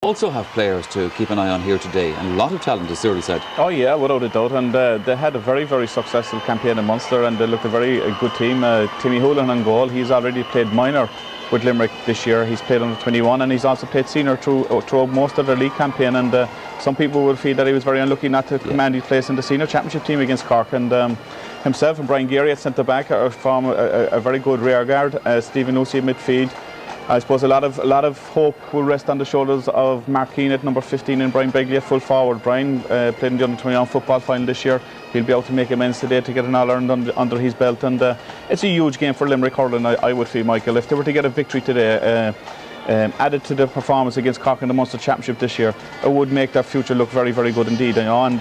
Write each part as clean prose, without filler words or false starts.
also have players to keep an eye on here today, and a lot of talent, as Thurles said. Oh yeah, without a doubt, and they had a very, very successful campaign in Munster, and they looked a very good team. Timmy Houlihan on goal. He's already played minor with Limerick this year. He's played under 21, and he's also played senior throughout most of their league campaign, and some people would feel that he was very unlucky not to command his place in the senior championship team against Cork, and himself and Brian Geary at centre back form a very good rear guard. Stephen Lucy at midfield. I suppose a lot of hope will rest on the shoulders of Mark Keane at number 15 and Brian Begley at full forward. Brian played in the under-21 football final this year. He'll be able to make amends today to get an All-Ireland under his belt, and it's a huge game for Limerick hurling, I would feel, Michael. If they were to get a victory today, added to the performance against Cork in the Munster Championship this year, it would make their future look very, very good indeed. You know, and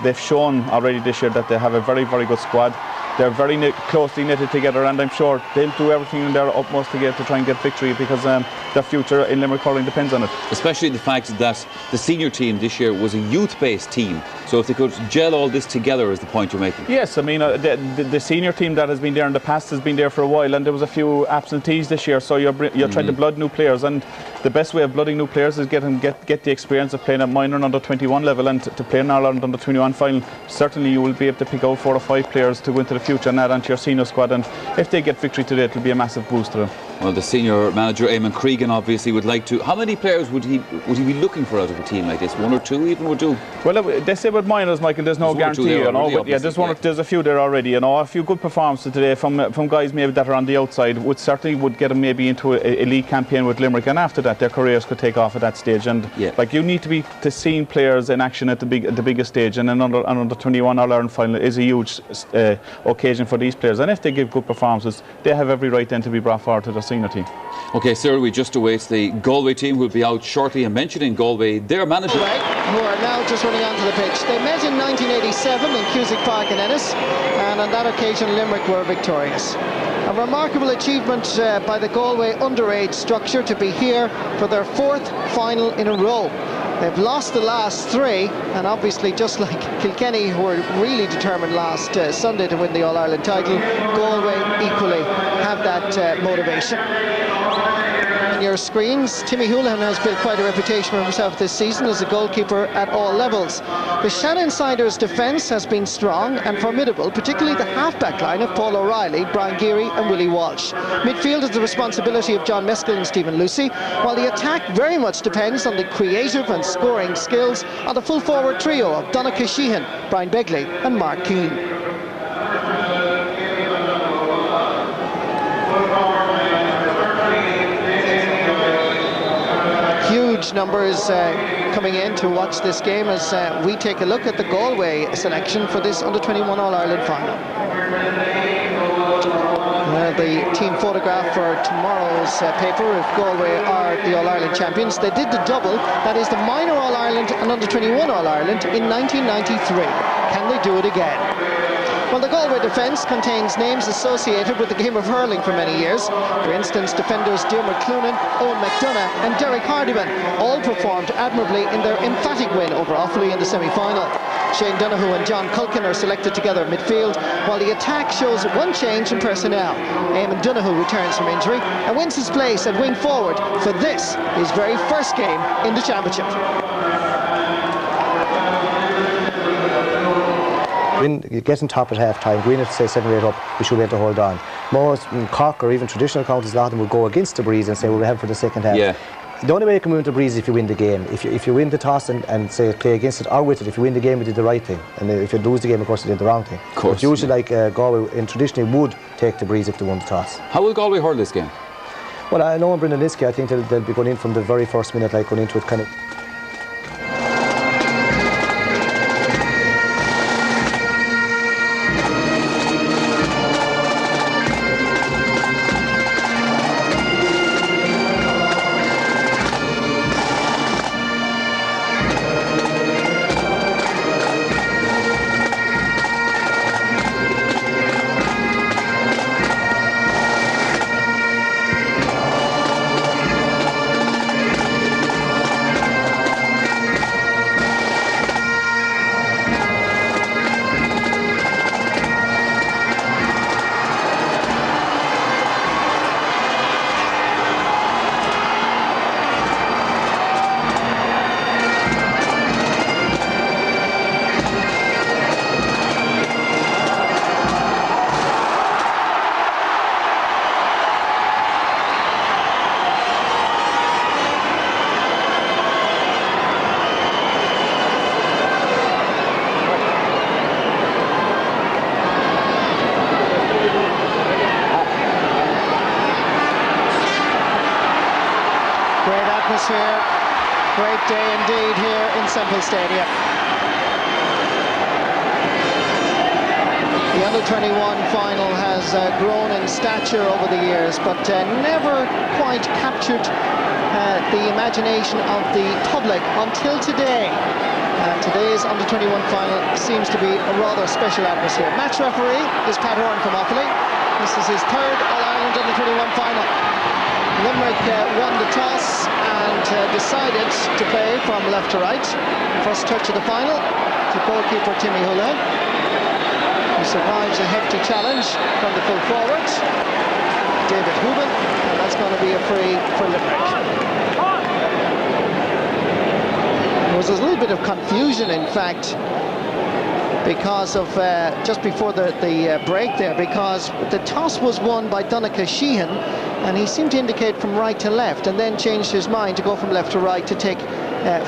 they've shown already this year that they have a very, very good squad. They're very closely knitted together, and I'm sure they'll do everything in their utmost to try and get victory, because their future in Limerick hurling depends on it. Especially the fact that the senior team this year was a youth-based team, so if they could gel all this together is the point you're making. Yes, I mean the senior team that has been there in the past has been there for a while, and there was a few absentees this year, so you're trying to blood new players, and the best way of blooding new players is get the experience of playing at minor and under 21 level, and to play an All-Ireland under 21 final. Certainly you will be able to pick out 4 or 5 players to go into the future and add onto your senior squad, and if they get victory today, it will be a massive boost to them. Well, the senior manager Eamon Cregan obviously would like to. How many players would he be looking for out of a team like this? 1 or 2 even would do? Well, they say with minors, Michael, there's no guarantee, you know. But yeah, there's a few there already, you know. A few good performances today from guys maybe that are on the outside would get them maybe into a league campaign with Limerick, and after that their careers could take off at that stage. And like, you need to see players in action at the biggest stage, and an under 21 All-Ireland final is a huge occasion for these players. And if they give good performances, they have every right then to be brought forward to their senior team. Okay, sir, we just await the Galway team, who will be out shortly. And mentioning Galway, their manager, who are now just running onto the pitch. They met in 1987 in Cusack Park in Ennis, and on that occasion Limerick were victorious. A remarkable achievement by the Galway underage structure to be here for their 4th final in a row. They've lost the last 3, and obviously, just like Kilkenny, who were really determined last Sunday to win the All-Ireland title, Galway equally have that motivation. On your screens, Timmy Houlihan has built quite a reputation for himself this season as a goalkeeper at all levels. The Shannonsiders' defence has been strong and formidable, particularly the half-back line of Paul O'Reilly, Brian Geary and Willie Walsh. Midfield is the responsibility of John Meskel and Stephen Lucy, while the attack very much depends on the creative and scoring skills of the full-forward trio of Donncha Sheehan, Brian Begley and Mark Keane. Huge numbers coming in to watch this game as we take a look at the Galway selection for this under-21 All-Ireland final. The team photograph for tomorrow's paper, if Galway are the All-Ireland champions. They did the double, that is the minor All-Ireland and under-21 All-Ireland in 1993. Can they do it again? Well, the Galway defence contains names associated with the game of hurling for many years. For instance, defenders Diarmuid Cloonan, Owen McDonough and Derek Hardiman all performed admirably in their emphatic win over Offaly in the semi-final. Shane Donoghue and John Culkin are selected together midfield, while the attack shows one change in personnel. Eamon Donoghue returns from injury and wins his place at wing forward for this, his very first game in the championship. Getting top at half time, going at say 7 or 8 up, we should be able to hold on. Most Cork or even traditional counties, a lot of them will go against the breeze and say, well, we have for the second half. Yeah. The only way you can win the breeze is if you win the game. If you win the toss and say play against it or with it, if you win the game, you did the right thing. And if you lose the game, of course, you did the wrong thing. Of course. But usually, like Galway, and traditionally would take the breeze if they won the toss. How will Galway hurl this game? Well, I know in Brendan Linsky, I think they'll be going in from the very first minute, like going into it kind of. Great day indeed here in Semple Stadium. The under-21 final has grown in stature over the years, but never quite captured the imagination of the public until today. Today's under-21 final seems to be a rather special atmosphere. Match referee is Pat Horan from Offaly. This is his third All-Ireland under-21 final. Limerick won the toss and decided to play from left to right. First touch of the final to goalkeeper Timmy Houlihan, who survives a hefty challenge from the full forward, David Houben, and that's going to be a free for Limerick. There was a little bit of confusion, in fact, because of just before the break there, because the toss was won by Donncha Sheehan, and he seemed to indicate from right to left, and then changed his mind to go from left to right to take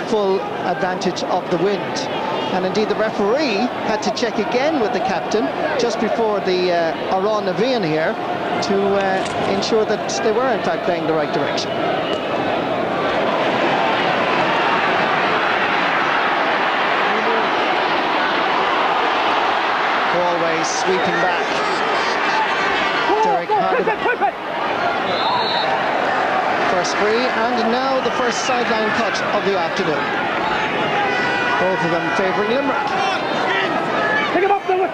full advantage of the wind. And indeed the referee had to check again with the captain just before the Aran Navian here to ensure that they were in fact playing the right direction. Galway sweeping back. Derek Hardiman. First free, and now the first sideline cut of the afternoon. Both of them favouring Limerick. Pick him up, Limerick!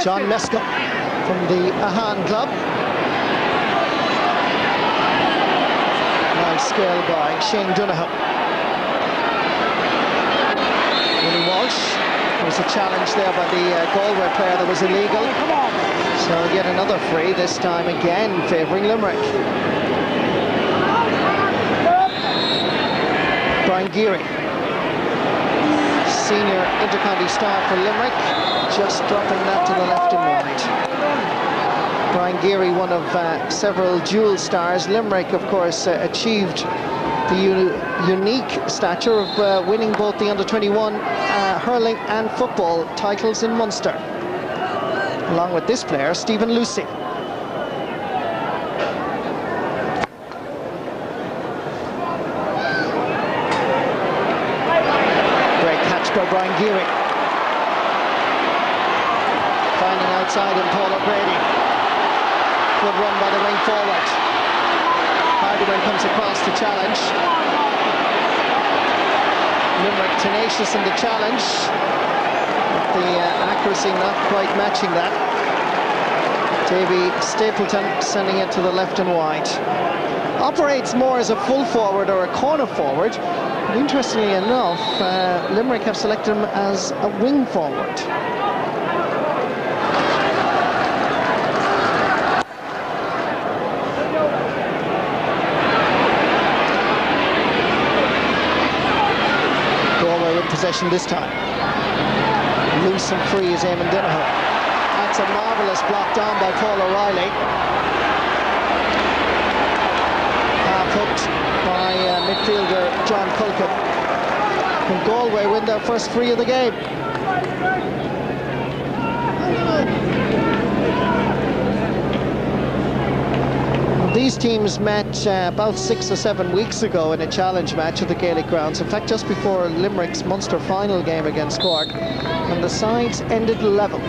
John Mescom from the Ahan club. Nice skill by Shane Donoghue. Willie Walsh. There was a challenge there by the Galway player that was illegal. So yet another free, this time again favouring Limerick. Brian Geary, senior intercounty star for Limerick, just dropping that to the left and wide. Brian Geary, one of several dual stars. Limerick, of course, achieved the unique stature of winning both the under-21 hurling and football titles in Munster, along with this player, Stephen Lucy. Great catch by Brian Geary. Finding outside in Paul O'Grady. Good run by the wing forward. Hardiman comes across to challenge. Limerick tenacious in the challenge, but the accuracy not quite matching that. Davy Stapleton sending it to the left and wide. Operates more as a full forward or a corner forward, but interestingly enough, Limerick have selected him as a wing forward. Possession this time. Loose and free is Eamon Donoghue. That's a marvellous block down by Paul O'Reilly. Half hooked by midfielder John Culkin. And Galway win their first free of the game. These teams met about 6 or 7 weeks ago in a challenge match at the Gaelic grounds. In fact, just before Limerick's Munster final game against Cork, and the sides ended level.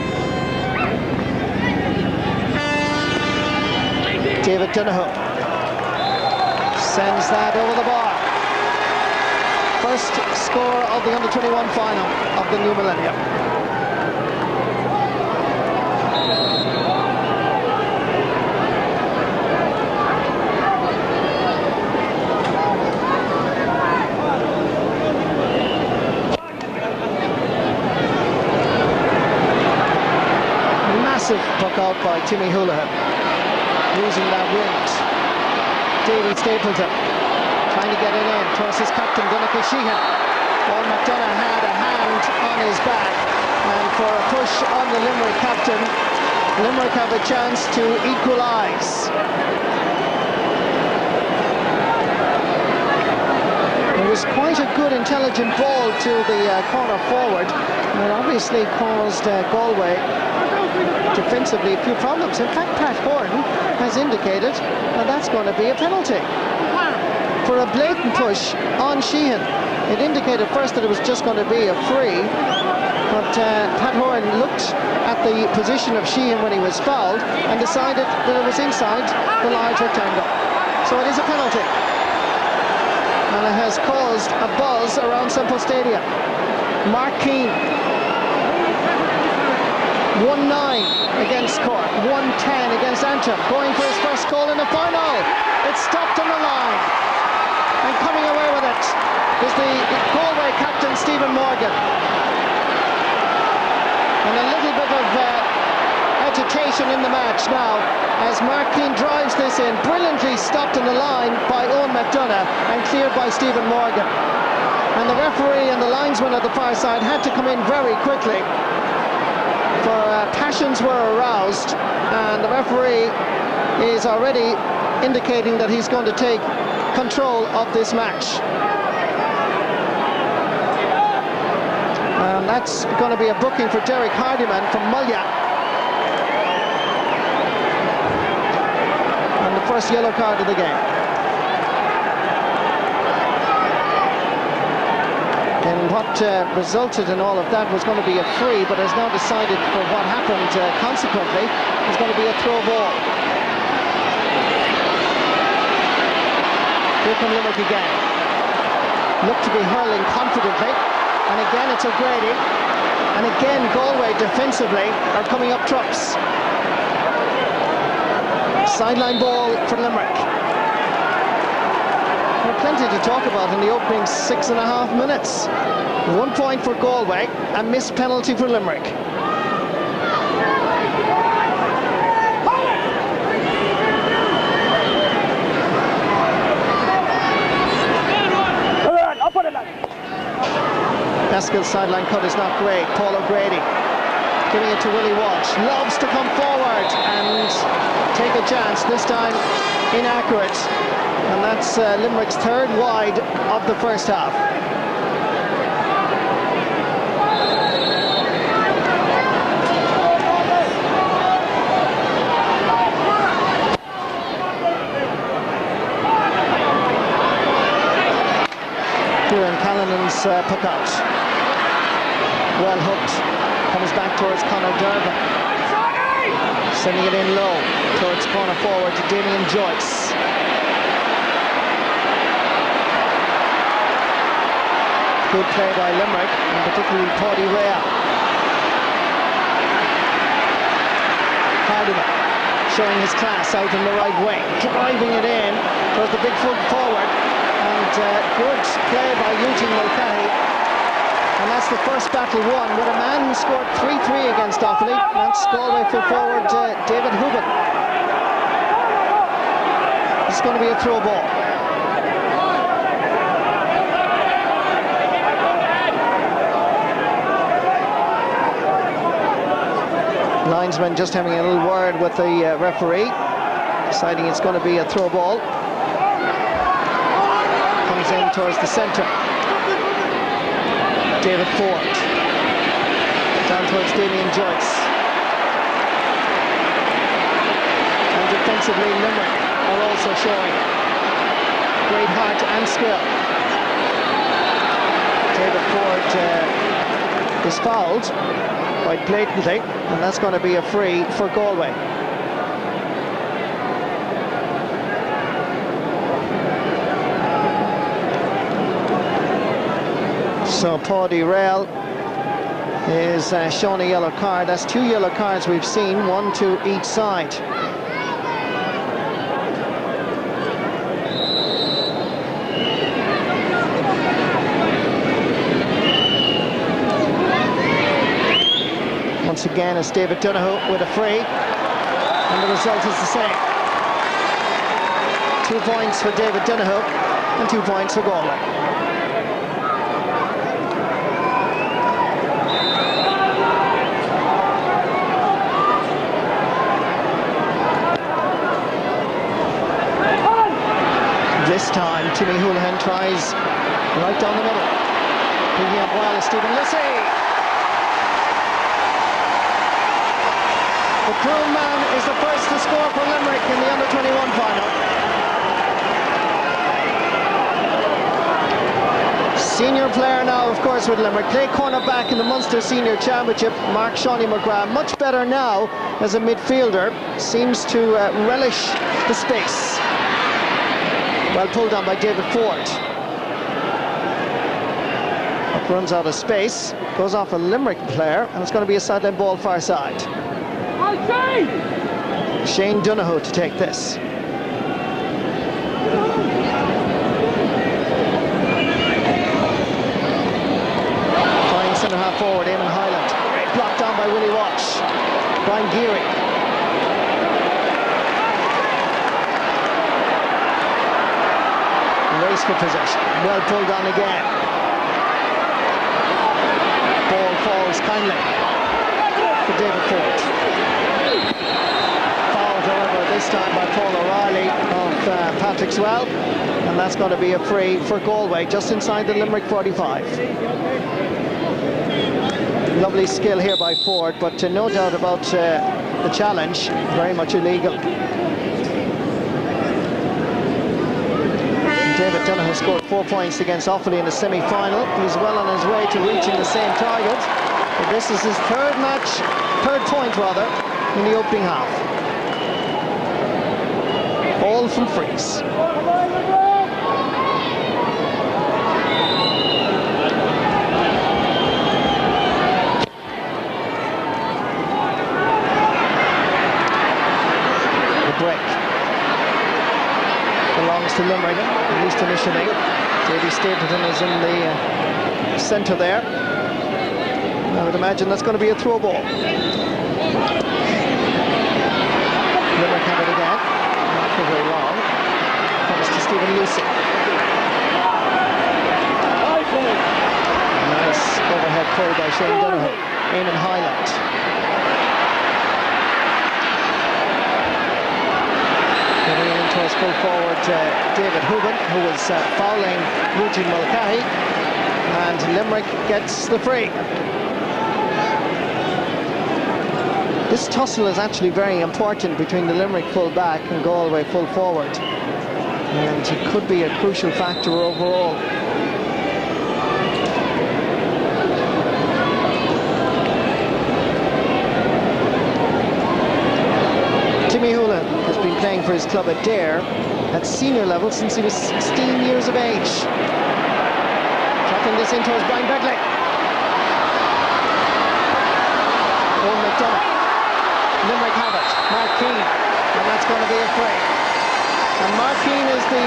David Donoghue sends that over the bar. First score of the under-21 final of the new millennium. Puck out by Timmy Houlihan, losing that wind. Davy Stapleton trying to get it in towards his captain Donncha Sheehan. Paul McDonough had a hand on his back, and for a push on the Limerick captain, Limerick have a chance to equalise. It was quite a good intelligent ball to the corner forward, and it obviously caused Galway defensively a few problems. In fact, Pat Horn has indicated that that's going to be a penalty for a blatant push on Sheehan. It indicated first that it was just going to be a free, but Pat Horn looked at the position of Sheehan when he was fouled and decided that it was inside the large rectangle. So it is a penalty. And it has caused a buzz around Semple Stadium. Mark Keane, 1-9 against Cork, 1-10 against Antrim, going for his first goal in the final. It's stopped on the line. And coming away with it is the Galway captain, Stephen Morgan. And a little bit of agitation in the match now as Mark Keane drives this in, brilliantly stopped on the line by Owen McDonough and cleared by Stephen Morgan. And the referee and the linesman at the far side had to come in very quickly, for passions were aroused, and the referee is already indicating that he's going to take control of this match. And that's going to be a booking for Derek Hardiman from Mulya. And the first yellow card of the game. And what resulted in all of that was going to be a free, but has now decided for what happened consequently is going to be a throw ball. Here come Limerick again. Look to be hurling confidently. And again it's O'Grady. And again Galway defensively are coming up trumps. Sideline ball for Limerick. Plenty to talk about in the opening 6.5 minutes. 1 point for Galway, a missed penalty for Limerick. Eskill's sideline cut is not great. Paul O'Grady giving it to Willie Walsh. Loves to come forward and take a chance, this time inaccurate. And that's Limerick's third wide of the first half. Kieran Callanan's puck out. Well hooked. Comes back towards Conor Dervan. Sending it in low towards corner forward to Damien Joyce. Good play by Limerick, and particularly Paddy Rea. Hardiman showing his class out in the right wing, driving it in towards the big foot forward, and good play by Eugene Mulcahy. And that's the first battle won with a man who scored 3-3 against Offaly. That's Galway full forward David Hubin. It's going to be a throw ball. Linesman just having a little word with the referee, deciding it's going to be a throw ball. Comes in towards the centre. David Ford. Down towards Damien Joyce. And defensively, Limerick are also showing great heart and skill. David Ford is fouled quite blatantly, and that's going to be a free for Galway. So Paddy Rea is shown a yellow card. That's 2 yellow cards we've seen, 1 to each side. Once again, it's David Donoghue with a free, and the result is the same. 2 points for David Donoghue and 2 points for Galway. This time, Timmy Houlihan tries right down the middle. Picking up well is Stephen Lissy. The Croom man is the first to score for Limerick in the under-21 final. Senior player now, of course, with Limerick. Played cornerback in the Munster Senior Championship. Mark Shawnee McGrath, much better now as a midfielder. Seems to relish the space. Well pulled on by David Ford. Up runs out of space. Goes off a Limerick player, and it's going to be a sideline ball far side. Shane Donoghue to take this. Trying centre half forward, Eamon Highland. Great block down by Willie Walsh. Brian Geary. Race for possession. Well pulled on again. Ball falls kindly for David Ford. Fouled, however, this time by Paul O'Reilly of Patrick Swell, and that's going to be a free for Galway just inside the Limerick 45. Lovely skill here by Ford, but no doubt about the challenge, very much illegal. David Donoghue scored 4 points against Offaly in the semi-final. He's well on his way to reaching the same target. But this is his third point rather, in the opening half. All from frees. The break belongs to Limerick, at least initially. Davy Stapleton is in the centre there. I would imagine that's going to be a throw ball. Limerick have it again, not for very long. Comes to Stephen Lucy. Nice overhead pull by Shane Donoghue. Eamon Highland. Getting into his full forward David Hooban, who was fouling Eugene Mulcahy, and Limerick gets the free. This tussle is actually very important between the Limerick full back and Galway full forward, and it could be a crucial factor overall. Timmy Hoolan has been playing for his club at Adare at senior level since he was 16 years of age. Tracking this in towards Brian Begley. Owen McDonough. Limerick have it. Mark Keane. And that's going to be a free. And Mark Keane is the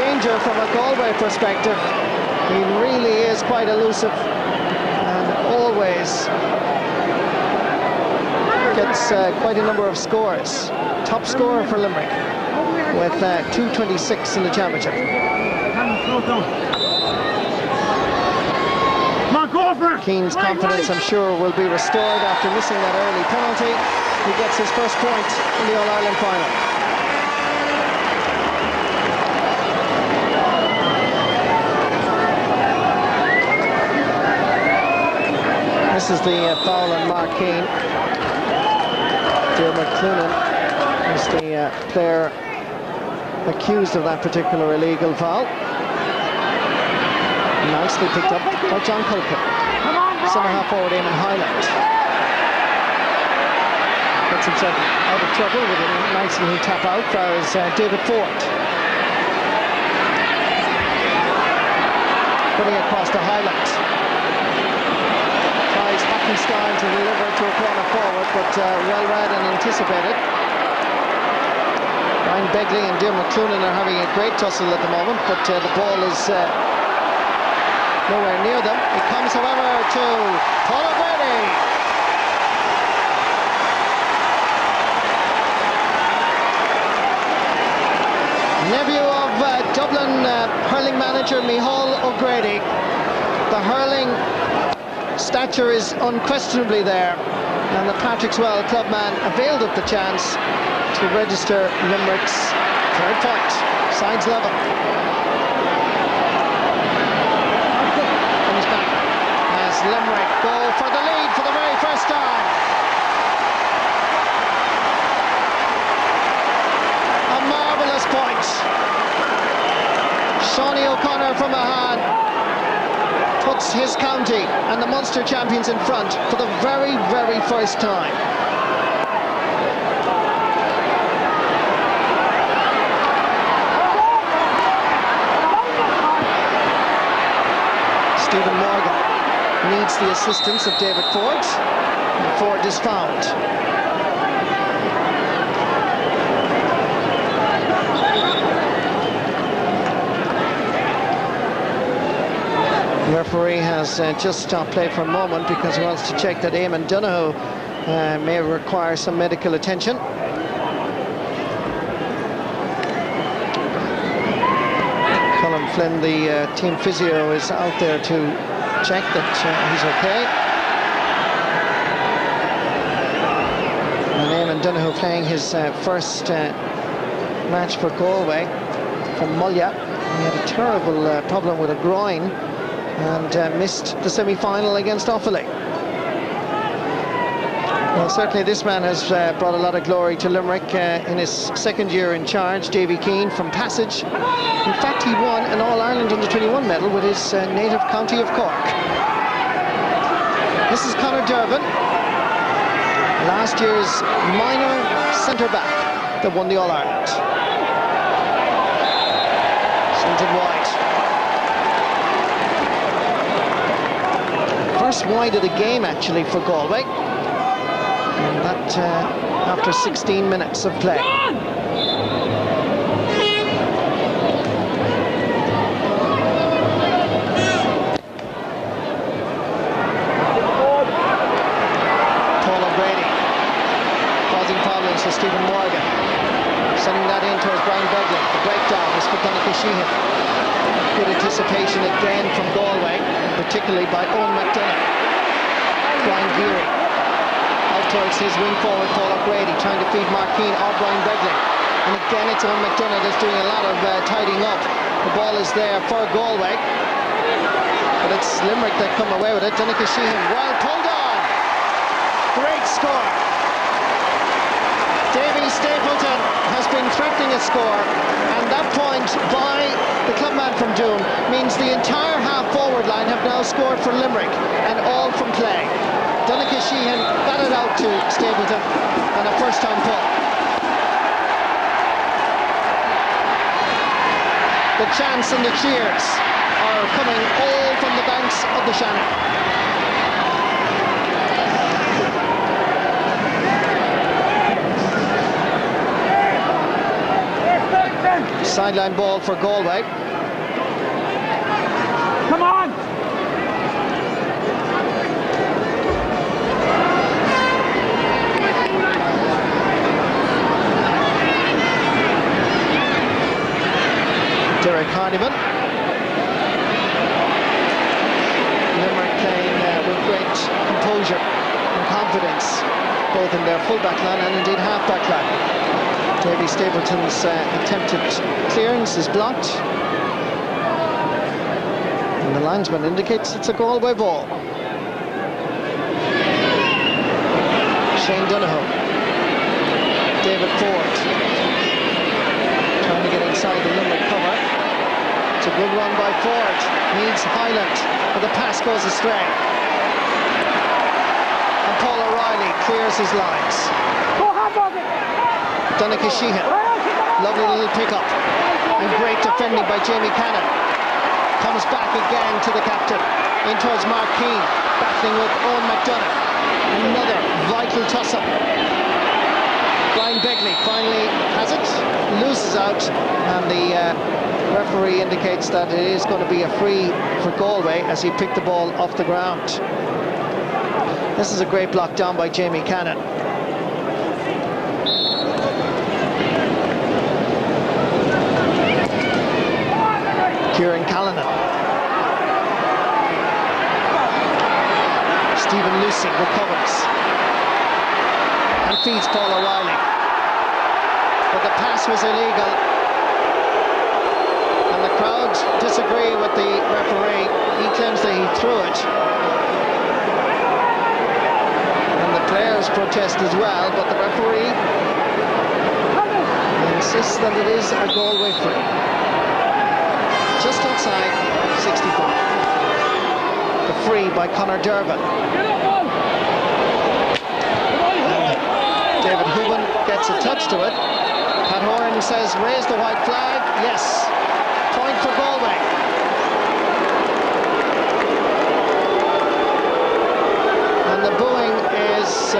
danger from a Galway perspective. He really is quite elusive and always gets quite a number of scores. Top scorer for Limerick with 226 in the championship. Keane's confidence, I'm sure, will be restored after missing that early penalty. He gets his first point in the All-Ireland final. This is the foul on Mark Keane. Dermot Cloonan is the player accused of that particular illegal foul. Nicely picked up by John Culkin. Centre half forward Eamon Highland. Gets himself out of trouble with a nice little tap out as David Ford. Putting it across to Highland. Tries Hockenstein to deliver to a corner forward, but well read and anticipated. Brian Begley and Dermot Cloonan are having a great tussle at the moment, but the ball is nowhere near them. It comes, however, to Paul O'Grady. Nephew of Dublin hurling manager Micheál O'Grady. The hurling stature is unquestionably there, and the Patrick Swell clubman availed of the chance to register Limerick's third point. Sides level. Comes back as Limerick go for the lead for the very first time. Clare from Mahan puts his county and the Munster champions in front for the very, very first time. Stephen Morgan needs the assistance of David Ford, and Ford is found. The referee has just stopped play for a moment because he wants to check that Eamon Donoghue may require some medical attention. Colin Flynn, the team physio, is out there to check that he's okay. And Eamon Donoghue playing his first match for Galway from Mulla. He had a terrible problem with a groin and missed the semi-final against Offaly. Well, certainly this man has brought a lot of glory to Limerick in his second year in charge. Davy Keane from Passage. In fact, he won an All-Ireland Under-21 medal with his native county of Cork. This is Conor Durbin, last year's minor centre-back that won the All-Ireland. Slinton wide. First wide of the game, actually, for Galway. And that after 16 minutes of play. Paul O'Grady causing problems for Stephen Morgan. Sending that in towards Brian Begley. The breakdown is for Donncha Sheehan. Good anticipation again from Galway, particularly by Owen McDonagh. Brian Geary out towards his wing forward, Paul O'Grady, trying to feed Markeen or Brian Begley. And again, it's Owen McDonagh that's doing a lot of tidying up. The ball is there for Galway, but it's Limerick that come away with it. Donncha Sheehan, well pulled on. Great score. Davy Stapleton has been threatening a score, and that point by the clubman from Doon means the entire half-forward line have now scored for Limerick, and all from play. Donncha Sheehan got it out to Stapleton, and a first-time pull. The chants and the cheers are coming all from the banks of the Shannon. Sideline ball for Galway. Come on! Derek Hardiman. Limerick playing with great composure and confidence, both in their full-back line and indeed half-back line. Davy Stapleton's attempted clearance is blocked, and the linesman indicates it's a Galway ball. Shane Donoghue, David Ford, trying to get inside the Limerick cover. It's a good run by Ford, needs Highland, but the pass goes astray. And Paul O'Reilly clears his lines. Donncha Sheehan, lovely little pick-up, and great defending by Jamie Cannon. Comes back again to the captain, in towards Mark Keane, battling with Owen McDonagh. Another vital toss-up. Brian Begley finally has it, loses out, and the referee indicates that it is going to be a free for Galway as he picked the ball off the ground. This is a great block down by Jamie Cannon. Kieran Callanan. Stephen Lucy recovers and feeds Paul O'Reilly, but the pass was illegal, and the crowd disagree with the referee. He claims that he threw it, and the players protest as well, but the referee insists that it is a Galway free. just outside 65. The free by Conor Dervan. David Hooban gets a touch to it. Pat Horan says, raise the white flag. Yes. Point for Galway. And the booing is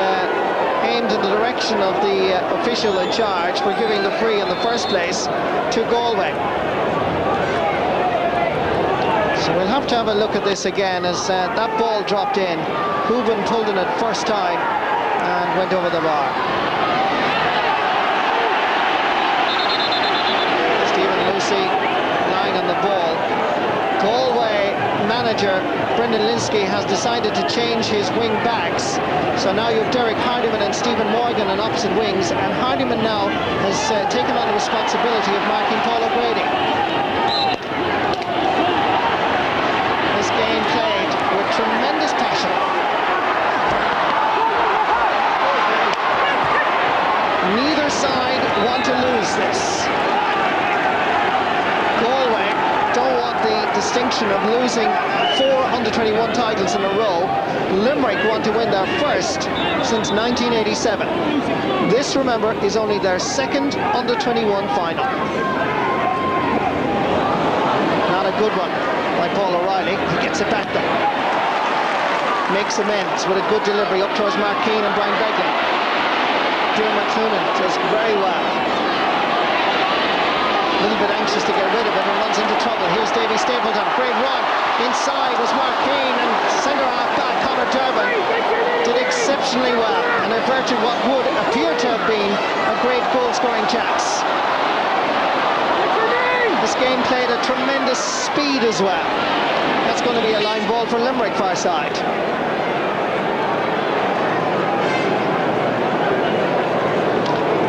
aimed in the direction of the official in charge for giving the free in the first place to Galway. So we'll have to have a look at this again as that ball dropped in. Hooban pulled in it first time and went over the bar. Stephen Lucy lying on the ball. Galway manager Brendan Linsky has decided to change his wing backs. So now you have Derek Hardiman and Stephen Morgan on opposite wings, and Hardiman now has taken on the responsibility of marking Paul O'Grady. This game played with tremendous passion. Neither side want to lose this. Galway don't want the distinction of losing 4 under-21 titles in a row. Limerick want to win their first since 1987. This, remember, is only their second under-21 final. Not a good one by Paul O'Reilly. He gets it back though. Makes amends with a good delivery up towards Mark Keane and Brian Begley. Drew McCloonan does very well. A little bit anxious to get rid of it and runs into trouble. Here's Davy Stapleton, great run. Inside was Mark Keane, and centre half back Conor Dervan did exceptionally well and averted what would appear to have been a great goal-scoring chance. This game played at tremendous speed as well. That's going to be a line ball for Limerick far side.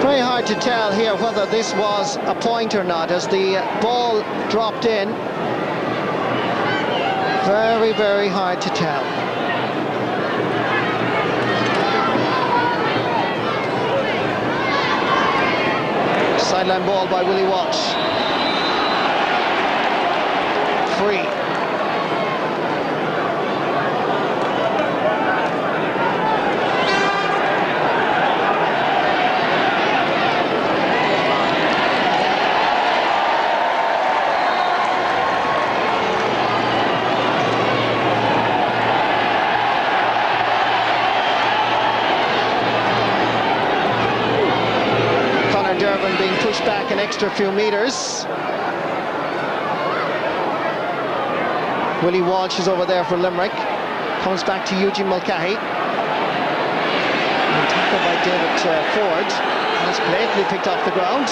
Very hard to tell here whether this was a point or not as the ball dropped in. Very, very hard to tell. Sideline ball by Willie Walsh. Free. Being pushed back an extra few metres. Willie Walsh is over there for Limerick. Comes back to Eugene Mulcahy. And tackled by David Ford. That's blatantly picked off the ground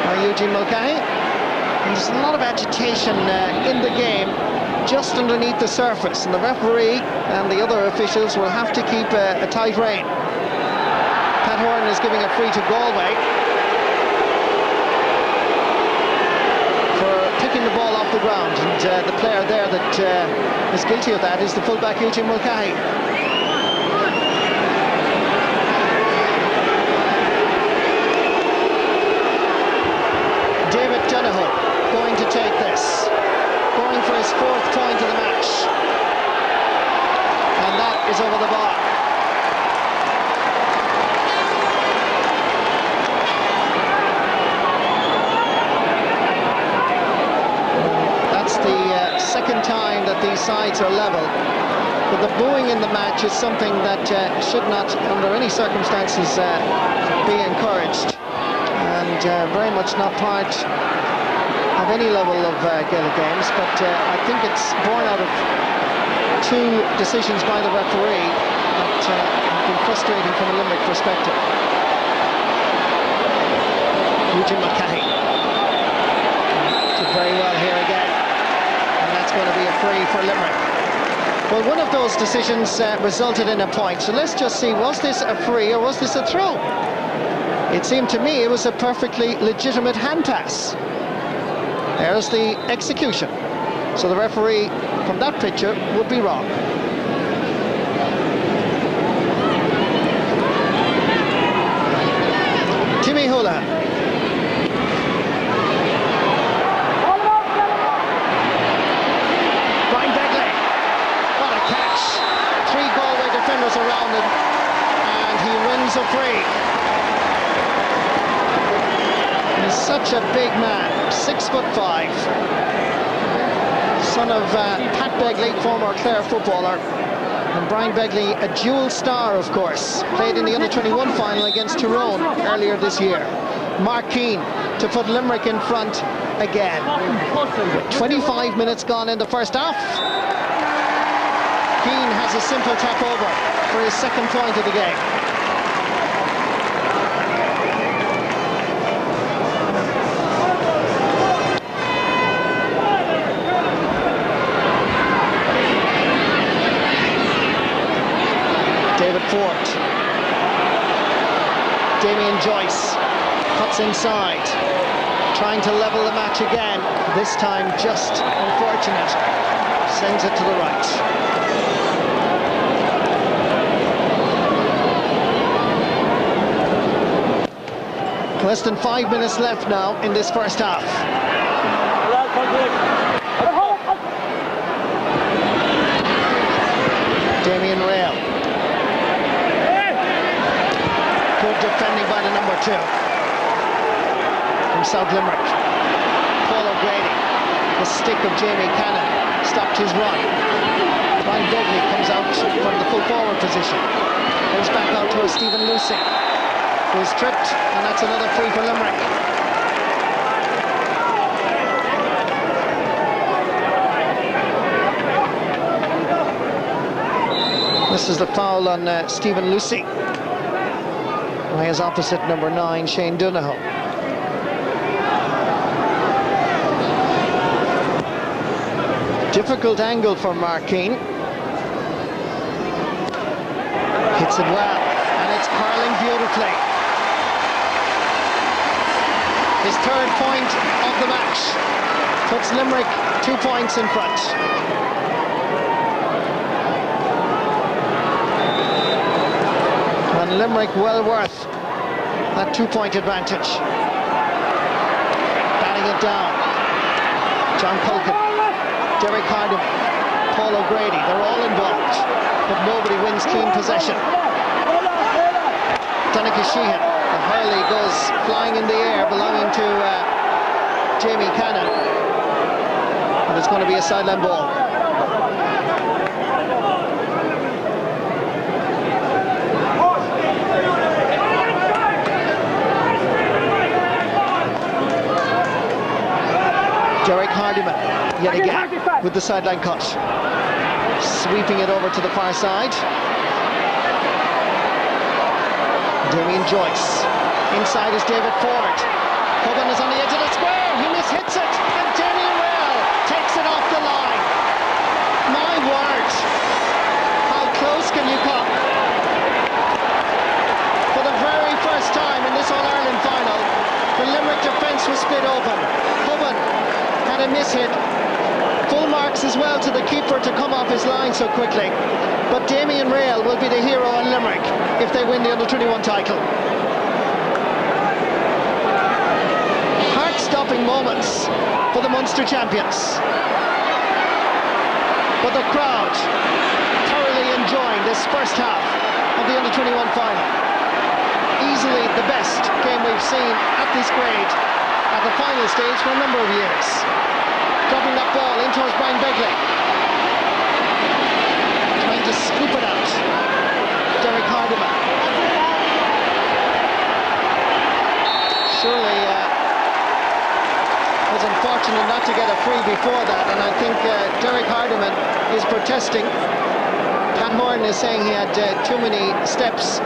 by Eugene Mulcahy. And there's a lot of agitation in the game just underneath the surface, and the referee and the other officials will have to keep a tight rein. Pat Horan is giving a free to Galway. Picking the ball off the ground, and the player there that is guilty of that is the fullback Eugene Mulcahy. David Donoghue going to take this, going for his 4th point of the match, and that is over the bar. Second time that these sides are level, but the booing in the match is something that should not under any circumstances be encouraged, and very much not part of any level of Gaelic games, but I think it's born out of 2 decisions by the referee that have been frustrating from a Limerick perspective. Eugene Mulcahy did very well here again. Going to be a free for Limerick. Well, one of those decisions resulted in a point, so let's just see, was this a free or was this a throw? It seemed to me it was a perfectly legitimate hand pass. There's the execution. So the referee from that picture would be wrong. Timmy Houlihan. for free. He's such a big man, 6'5", son of Pat Begley, former Clare footballer, and Brian Begley, a dual star, of course, played in the under-21 final against Tyrone earlier this year. Mark Keane to put Limerick in front again. 25 minutes gone in the first half. Keane has a simple tap over for his second point of the game. David Ford. Damien Joyce cuts inside, trying to level the match again. This time just unfortunate. Sends it to the right. Less than 5 minutes left now in this first half. Damien Rail. Good defending by the number 2 from South Limerick. Paul O'Grady. The stick of Jamie Cannon stopped his run. Brian Begley comes out from the full forward position. Goes back out to Stephen Lucy, who is tripped, and that's another free for Limerick. This is the foul on Stephen Lucy, who is opposite number 9, Shane Donohoe. Difficult angle for Mark Keane. Hits it well, and it's hurling beautifully. His third point of the match puts Limerick 2 points in front. And Limerick well worth that 2-point advantage. Batting it down. John Culkin, Derek Hardiman, Paul O'Grady, they're all involved, but nobody wins clean possession. Donncha Sheehan, the hurley goes flying in the air, belonging to Jamie Cannon, and it's going to be a sideline ball. Derek Hardiman, yet again, with the sideline cut. Sweeping it over to the far side. Damien Joyce. Inside is David Ford. Hogan is on the edge of the square. He mishits it, and Damien Rail takes it off the line. My word. How close can you come? For the very first time in this All-Ireland final, the Limerick defence was split open. Hogan had a mishit. Full marks as well to the keeper to come off his line so quickly. But Damien Rail will be the hero in Limerick if they win the under-21 title. Heart-stopping moments for the Munster champions. But the crowd thoroughly enjoying this first half of the under-21 final. Easily the best game we've seen at this grade at the final stage for a number of years. Dropping that ball in towards Brian Begley. Trying to scoop it out. Derek Hardiman. Surely was unfortunate not to get a free before that, and I think Derek Hardiman is protesting. Pat Moran is saying he had too many steps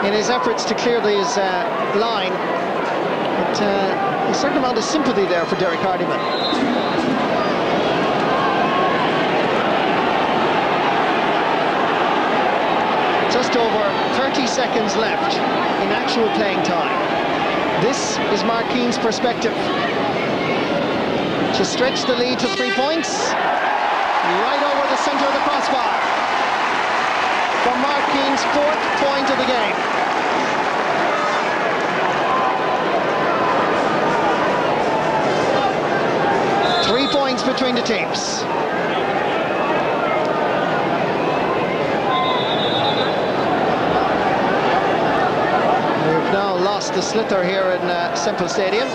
in his efforts to clear his line. But a certain amount of sympathy there for Derek Hardiman. Just over 30 seconds left in actual playing time. This is Mark Keane's perspective. To stretch the lead to 3 points, right over the centre of the crossbar. For Mark Keane's 4th point of the game. Points between the teams. the slither here in Semple Stadium.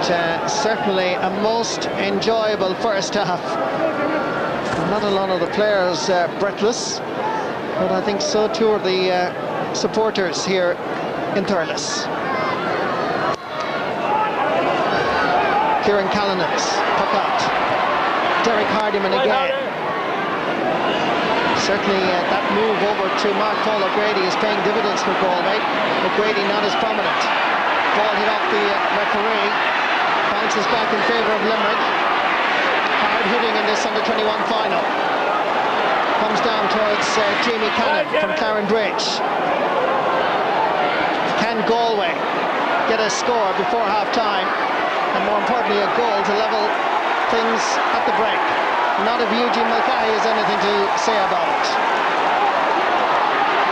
And certainly a most enjoyable first half. Not a lot of the players breathless, but I think so too are the supporters here in Thurles. Kieran Callanan's puck out. Derek Hardiman again. Certainly that move over to Mark Paul O'Grady is paying dividends for Galway. O'Grady not as prominent. Ball hit off the referee. Bounces back in favour of Limerick. Hard hitting in this under-21 final. Comes down towards Jamie Cannon from Claren Bridge. Can Galway get a score before half-time? And more importantly, a goal to level things at the break. Not if Eugene Mulcahy has anything to say about it.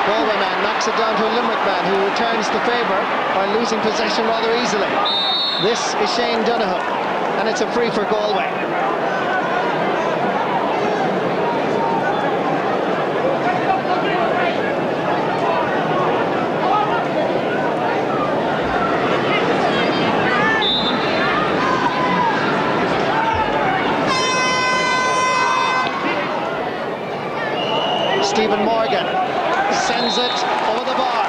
Galway man knocks it down to a Limerick man who returns the favour by losing possession rather easily. This is Shane Donoghue, and it's a free for Galway. Stephen Morgan sends it over the bar.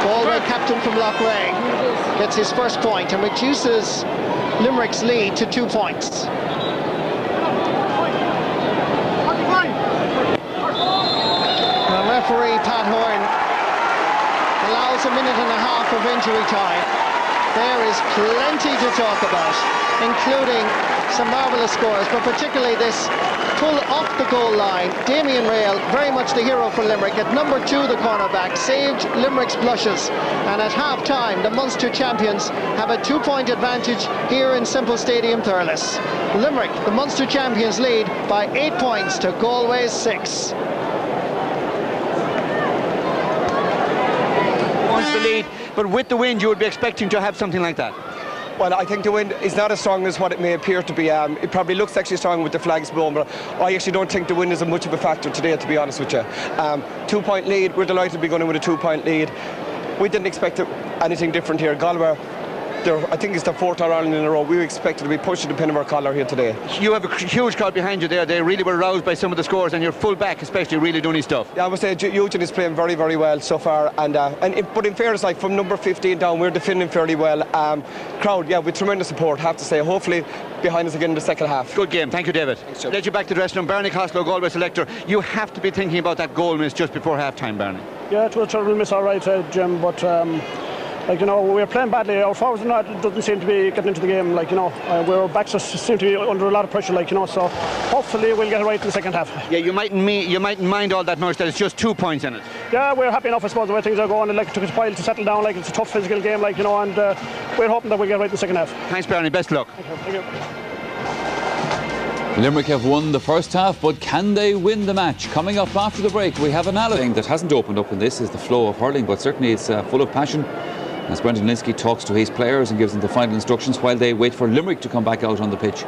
Galway captain from Loughrea gets his first point and reduces Limerick's lead to 2 points. The referee Pat Horn allows a minute and a half of injury time. There is plenty to talk about, including some marvellous scores, but particularly this pull off the goal line. Damien Rail, very much the hero for Limerick. At number 2, the cornerback, saved Limerick's blushes. And at half-time, the Munster champions have a 2-point advantage here in Semple Stadium, Thurles. Limerick, the Munster champions, lead by 8 points to Galway's 6. The lead, but with the wind you would be expecting to have something like that. Well, I think the wind is not as strong as what it may appear to be. It probably looks actually strong with the flags blown, but I actually don't think the wind is as much of a factor today, to be honest with you. 2-point lead, we're delighted to be going in with a 2-point lead. We didn't expect anything different here. Galway, I think it's the 4th All-Ireland in a row. We expected to be pushing the pin of our collar here today. You have a huge crowd behind you there. They really were roused by some of the scores, and your full back especially really doing his stuff. Yeah, I must say Eugene is playing very, very well so far, but in fairness, like from number 15 down, we're defending fairly well. Crowd, yeah, with tremendous support, have to say. Hopefully behind us again in the second half. Good game, thank you, David. Let you back to the dressing room. Barney Costello, Galway selector. You have to be thinking about that goal miss just before half-time, Barney. Yeah, it was a terrible miss, all right, Jim, but like, you know, we're playing badly. Our forwards doesn't seem to be getting into the game, like, you know. Our backs seem to be under a lot of pressure, like, you know, so hopefully we'll get it right in the second half. Yeah, you mightn't mind all that much that it's just 2 points in it. Yeah, we're happy enough, I suppose, the way things are going. Like, it took us a while to settle down, like, it's a tough physical game, like, you know, and we're hoping that we'll get it right in the second half. Thanks, Barney, best of luck. Thank you. Limerick have won the first half, but can they win the match? Coming up after the break, we have another thing that hasn't opened up in this is the flow of hurling, but certainly it's full of passion. As Brendan Linsky talks to his players and gives them the final instructions while they wait for Limerick to come back out on the pitch.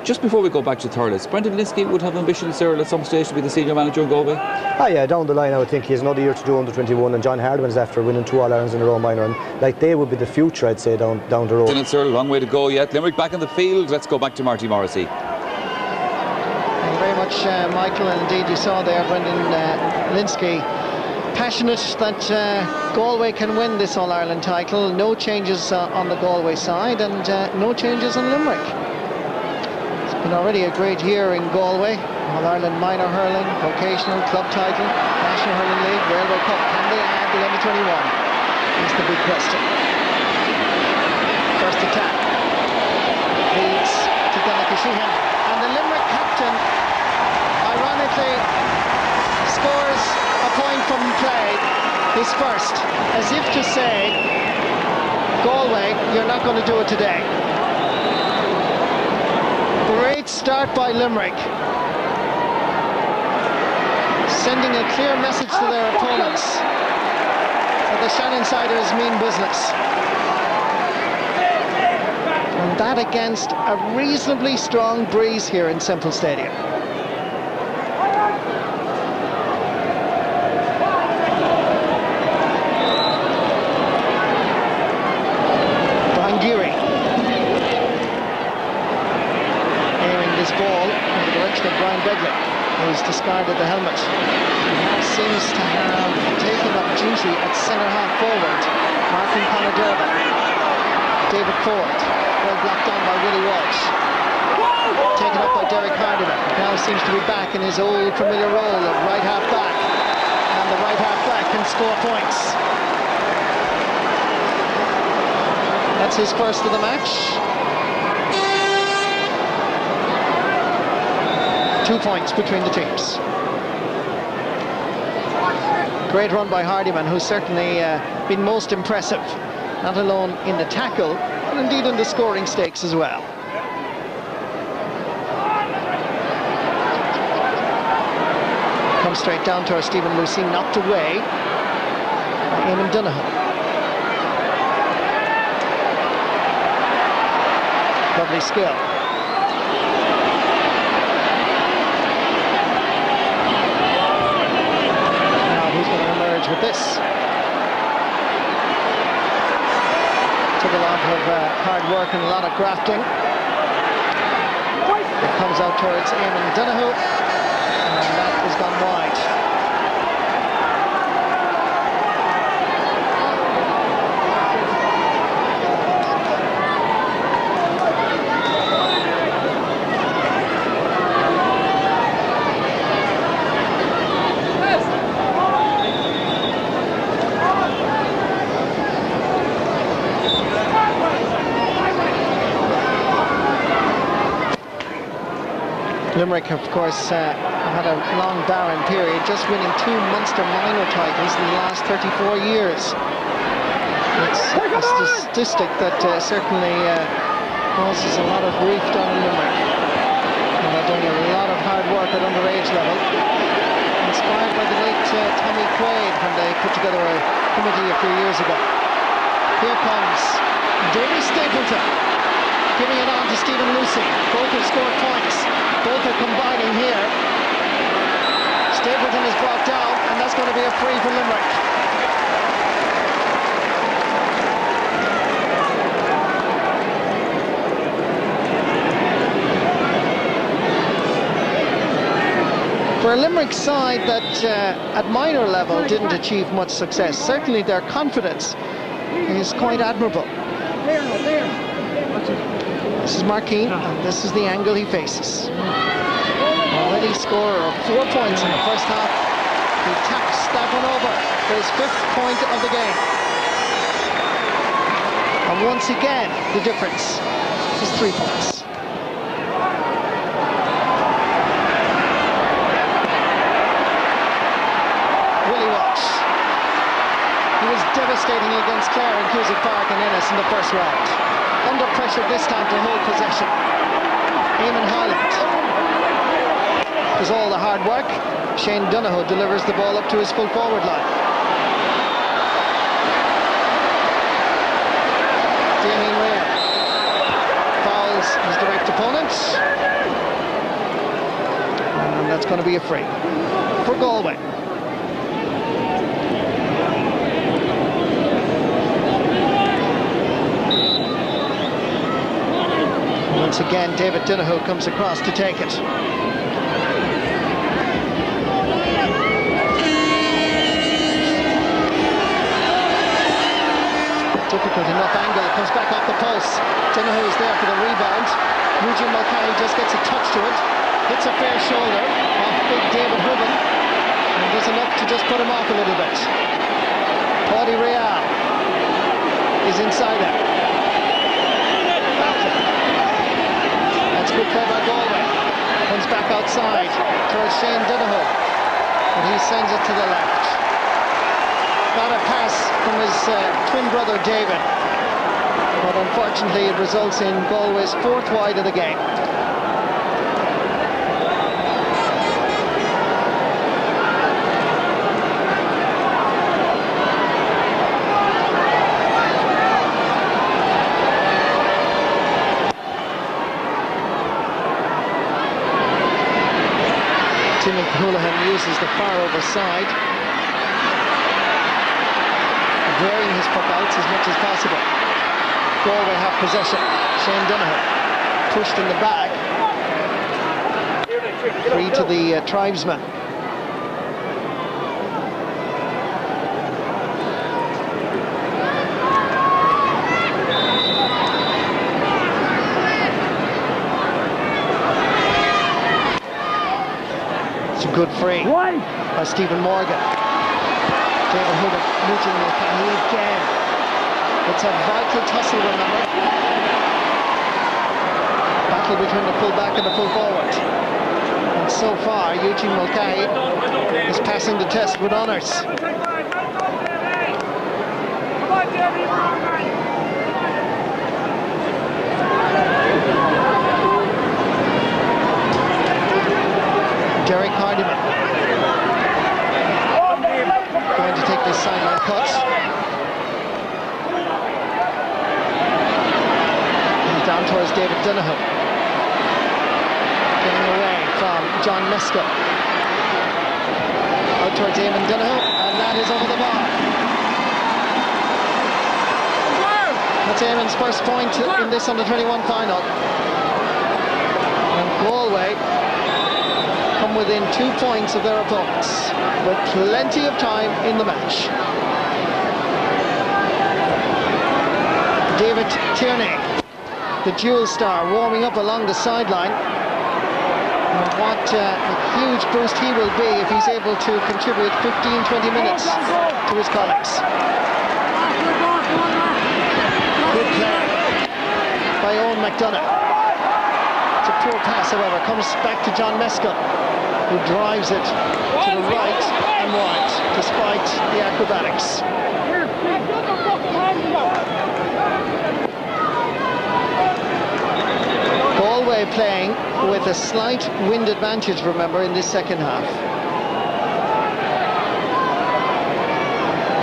Just before we go back to Thurles, Brendan Linsky would have ambitions, Cyril, at some stage to be the senior manager in Galway? Ah, yeah, down the line I would think he has another year to do under 21, and John Hardiman is after winning 2 All-Irelands in a row minor, and like they would be the future, I'd say, down the road. It's Cyril, a long way to go yet. Limerick back in the field. Let's go back to Marty Morrissey. Thank you very much, Michael, and indeed you saw there Brendan Linsky passionate that Galway can win this All-Ireland title. No changes on the Galway side, and no changes in Limerick. It's been already agreed here in Galway. All-Ireland minor hurling, vocational club title, National Hurling League, Railway Cup. Can they add the under-21? Is the big question. First attack leads to Donncha Sheehan, and the Limerick captain, ironically, scores a point from play, his first, as if to say, Galway, you're not going to do it today. Great start by Limerick, sending a clear message to their opponents that the Shannonsiders mean business. And that against a reasonably strong breeze here in Semple Stadium. discarded the helmet. He now seems to have taken up duty at centre half forward, marking Conor Derby. David Ford, well blocked down by Willie Walsh. Taken up by Derek Hardiman. Now seems to be back in his old familiar role of right half back. And the right half back can score points. That's his first of the match. 2 points between the teams. Great run by Hardiman, who's certainly been most impressive, not alone in the tackle, but indeed in the scoring stakes as well. Comes straight down to our Stephen Lucy, knocked away by Eamon Donoghue. Lovely skill. With this. Took a lot of hard work and a lot of grafting. It comes out towards Eamon Donoghue, and that has gone wide. Limerick, of course, had a long barren period, just winning 2 Munster minor titles in the last 34 years. It's a statistic that certainly causes a lot of grief down in Limerick. And they're doing a lot of hard work at underage level, inspired by the late Tommy Quaid when they put together a committee a few years ago. Here comes Davy Stapleton, giving it on to Stephen Lucy. Both have scored points. Both are combining here. Stapleton is brought down, and that's going to be a free for Limerick. For a Limerick side that at minor level didn't achieve much success, certainly their confidence is quite admirable. This is Markeen, and this is the angle he faces. Already scorer of 4 points in the first half. He taps that one over for his 5th point of the game. And once again, the difference is 3 points. Willie Walsh. He was devastating against Clare in Cusack Park and Ennis in the first round. Under pressure this time to hold possession. Eamon Highland does all the hard work. Shane Donoghue delivers the ball up to his full forward line. Damien Rea fouls his direct opponent. And that's going to be a free for Galway. Once again, David Donoghue comes across to take it. Difficult enough angle, it comes back off the post. Donoghue is there for the rebound. Eugene Mulcahy just gets a touch to it. Hits a fair shoulder off big David Hubban, and does enough to just put him off a little bit. Paddy Real is inside it. That's good play by Galway. Comes back outside towards Shane Donoghue, and he sends it to the left. Got a pass from his twin brother David, but unfortunately it results in Galway's 4th wide of the game. Timmy Houlihan uses the far over side, varying his puck outs as much as possible. Galway have possession. Shane Donoghue pushed in the back. Free to the tribesmen. It's a good free by Stephen Morgan. David Hoogan, Eugene Mulcahy again. It's a vital tussle, remember. Battle between the full back and the full forward. And so far, Eugene Mulcahy is passing the test with honours. Derek Hardiman going to take this sideline cut. And down towards David Donoghue. Getting away from John Mesco. Out towards Eamon Donoghue, and that is over the bar. That's Eamon's first point in this under-21 final. And Galway come within 2 points of their opponents, with plenty of time in the match. David Tierney, the dual star, warming up along the sideline. And what a huge boost he will be if he's able to contribute 15-20 minutes to his colleagues. Good play by Owen McDonough. It's a poor pass, however, comes back to John Mesco, who drives it to the right and wide, despite the acrobatics. Galway playing with a slight wind advantage, remember, in this second half.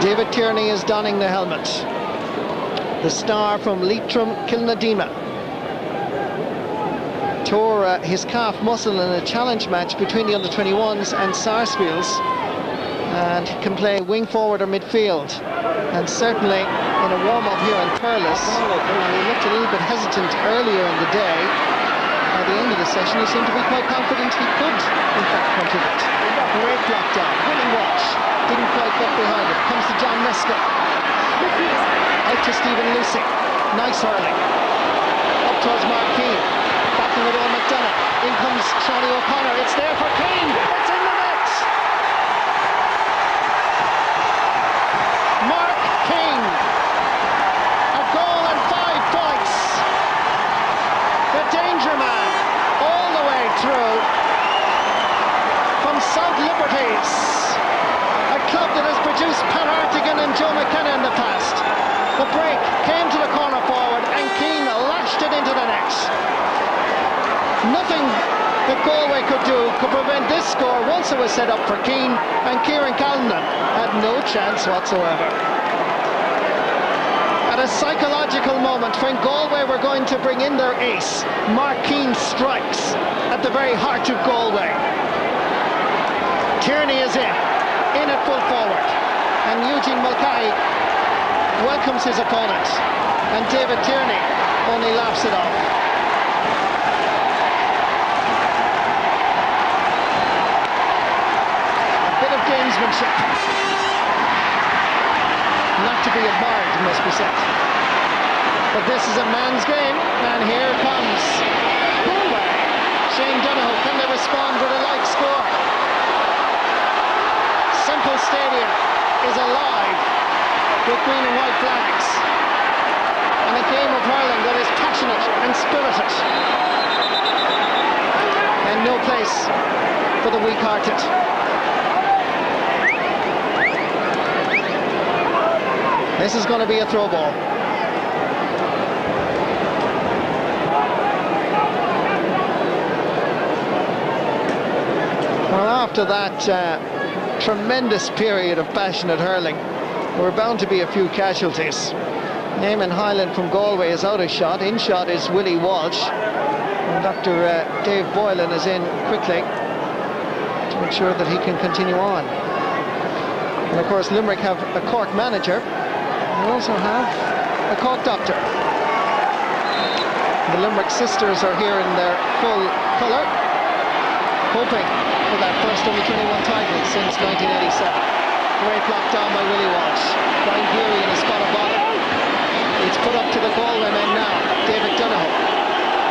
David Tierney is donning the helmet. The star from Leitrim, Kilnadima, tore his calf muscle in a challenge match between the under-21s and Sarsfields, and can play wing forward or midfield. And certainly in a warm-up here in Thurles, and he looked a little bit hesitant earlier in the day. By the end of the session, he seemed to be quite confident he could, in fact, contribute. Great block down, Willie Walsh didn't quite get behind it. Comes to John Mesco. Out to Stephen Lucy. Nice hurling. Up towards Mark Keane. Backing with Owen McDonough. In comes Shawnee O'Connor. It's there for Keane. It's in the net. Mark Keane. A goal and 5 points. The danger man all the way through from South Liberties, a club that has produced Pat Hartigan and Joe McKenna in the past. The break came to the corner forward and Keane lashed it into the net. Nothing that Galway could do could prevent this score once it was set up for Keane, and Kieran Callanan had no chance whatsoever. At a psychological moment when Galway were going to bring in their ace, Mark Keane strikes at the very heart of Galway. Tierney is in at full forward, and Eugene Mulcahy welcomes his opponent, and David Tierney only laughs it off. A bit of gamesmanship, not to be admired, it must be said. But this is a man's game, and here comes Galway. Shane Donoghue, can they respond with a light score? Semple Stadium is alive with green and white flags, and a game of hurling that is passionate and spirited, and no place for the weak-hearted. This is going to be a throw ball. Well, after that tremendous period of passionate hurling, there were bound to be a few casualties. Eamon Hyland from Galway is out of shot. In shot is Willie Walsh. And Dr. Dave Boylan is in quickly to ensure that he can continue on. And of course, Limerick have a Cork manager. They also have a Cork doctor. The Limerick sisters are here in their full colour. hoping for that first under-21 title since 1987. Great block down by Willie Walsh. Brian Geary in a spot of bottom. It's put up to the Galway men now. David Donohoe.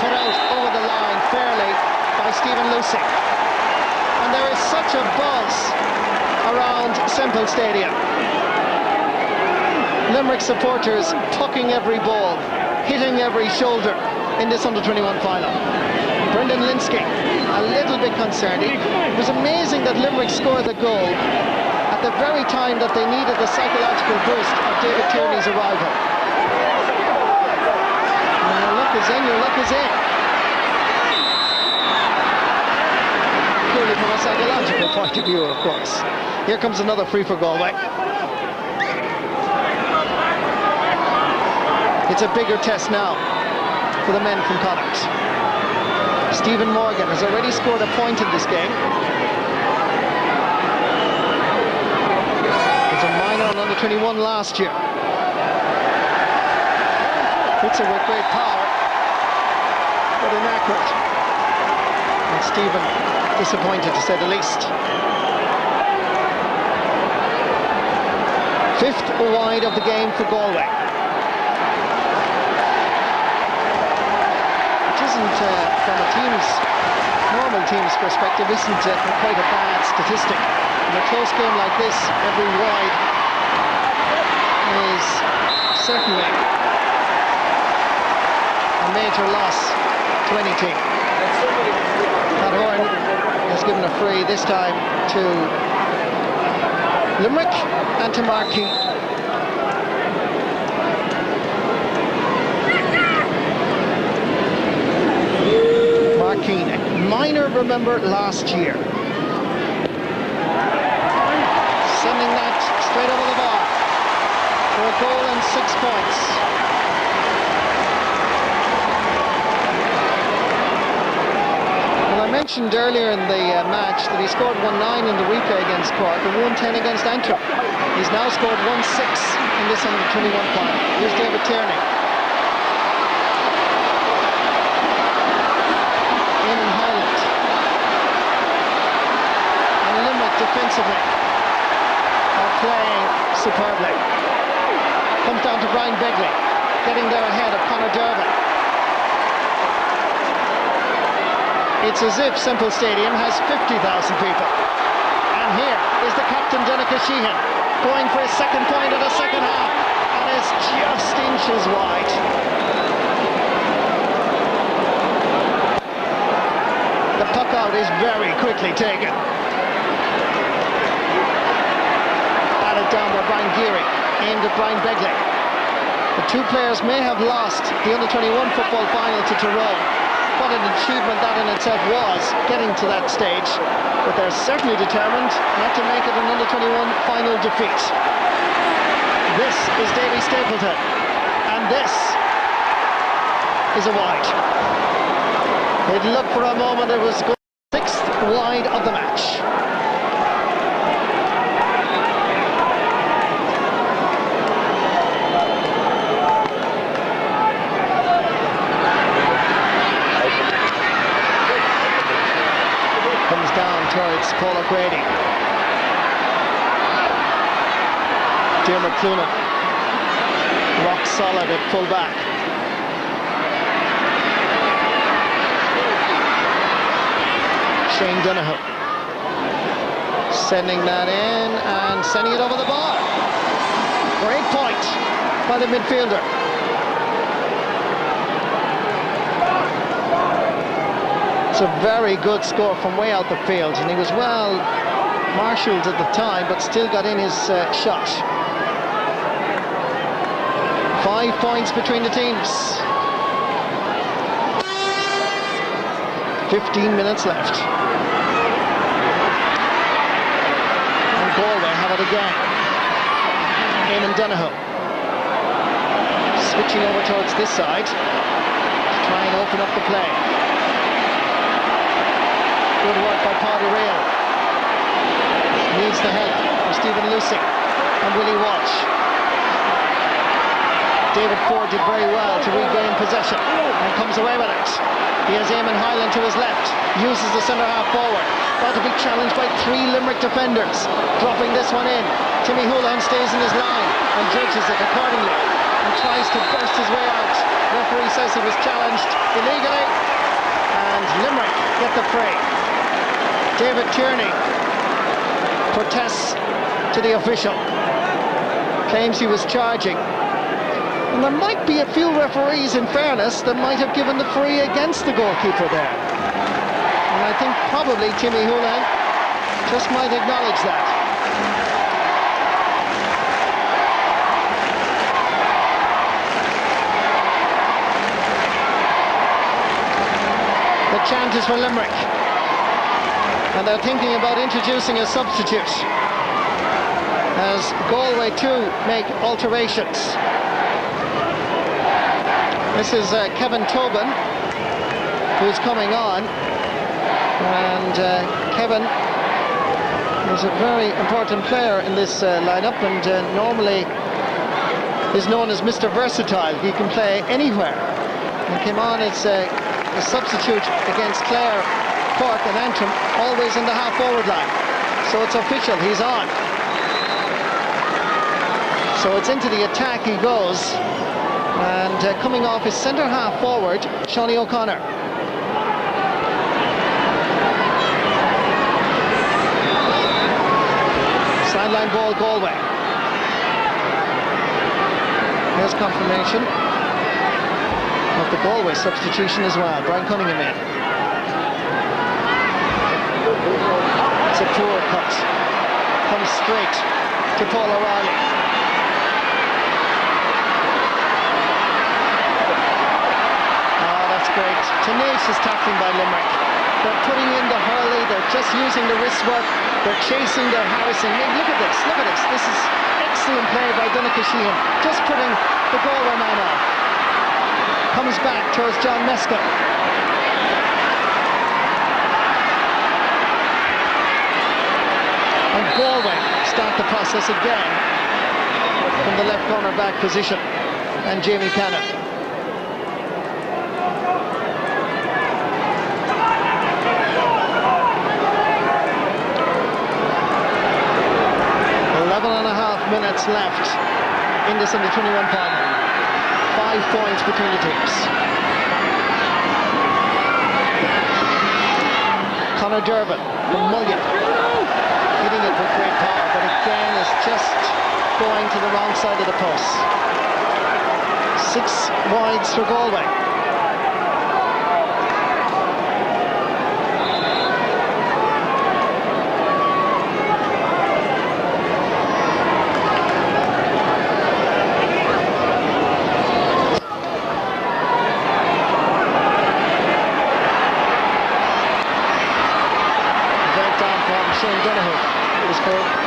Put out over the line fairly by Stephen Lucy. And there is such a buzz around Semple Stadium. Limerick supporters pucking every ball, hitting every shoulder in this under-21 final. Brendan Linsky a little bit concerned. It was amazing that Limerick scored the goal at the very time that they needed the psychological boost of David Tierney's arrival. And your luck is in, your luck is in. Purely from a psychological point of view, of course. Here comes another free for Galway. It's a bigger test now for the men from Connacht. Stephen Morgan has already scored a point in this game. It's a minor on under-21 last year. Hits it with great power, but inaccurate. And Stephen disappointed, to say the least. Fifth wide of the game for Galway. From a normal team's perspective, isn't quite a bad statistic. In a close game like this, every wide is certainly a major loss to any team. Pat Horan has given a free this time to Limerick and to Marquis. Minor, remember, last year. Sending that straight over the bar for a goal and 6 points. Well, I mentioned earlier in the match that he scored 1-9 in the replay against Cork and 1-10 against Antrim. He's now scored 1-6 in this under-21 final. Here's David Tierney. Defensively are playing superbly. Comes down to Brian Begley, getting there ahead of Conor Dervin. It's as if Semple Stadium has 50,000 people. And here is the captain, Donncha Sheehan, going for his second point of the second half, and is just inches wide. The puck out is very quickly taken. Down by Brian Geary, aimed at Brian Begley. The two players may have lost the under-21 football final to Tyrone. What an achievement that in itself was, getting to that stage. But they're certainly determined not to make it an under-21 final defeat. This is Davy Stapleton, and this is a wide. It looked for a moment it was going sixth wide of the match. Towards Paul O'Grady. Diarmuid Cloonan, rock solid at full back. Shane Donohoe sending that in and sending it over the bar. Great point by the midfielder. It's a very good score from way out the field, and he was well marshalled at the time, but still got in his shot. 5 points between the teams. 15 minutes left. And Galway have it again. Eamon Donohoe switching over towards this side to try and open up the play. Good work by Paddy Rail. Needs the help from Stephen Lucy and Willie Walsh. David Ford did very well to regain possession and comes away with it. He has Eamon Hyland to his left, uses the centre half forward, about to be challenged by 3 Limerick defenders, dropping this one in. Timmy Houlihan stays in his line and judges it accordingly and tries to burst his way out. Referee says he was challenged illegally and Limerick get the free. David Tierney protests to the official, claims he was charging. And there might be a few referees, in fairness, that might have given the free against the goalkeeper there. And I think probably Timmy Houlihan just might acknowledge that. The chant is for Limerick. And they're thinking about introducing a substitute as Galway too make alterations. This is Kevin Tobin who's coming on, and Kevin is a very important player in this lineup, and normally is known as Mr. Versatile. He can play anywhere. He came on as a substitute against Clare, Cork and Antrim, always in the half-forward line. So it's official, he's on. So it's into the attack he goes, and coming off his centre half forward, Shawnee O'Connor. Sideline ball, Galway. Here's confirmation of the Galway substitution as well. Brian Cunningham in. It's a poor cut. Comes straight to Paul O'Reilly. Great. Tenacious tackling by Limerick. They're putting in the hurley, they're just using the wrist work, they're chasing, they're harassing. Look at this, look at this. This is excellent play by Donncha Sheehan, just putting the Galway man off. Comes back towards John Meskin. And Galway start the process again from the left corner back position. And Jamie Cannon. 11.5 minutes left in this under-21 final. 5 points between the teams. Conor Dervin from Mullion, hitting it with great power, but again is just going to the wrong side of the post. 6 wides for Galway.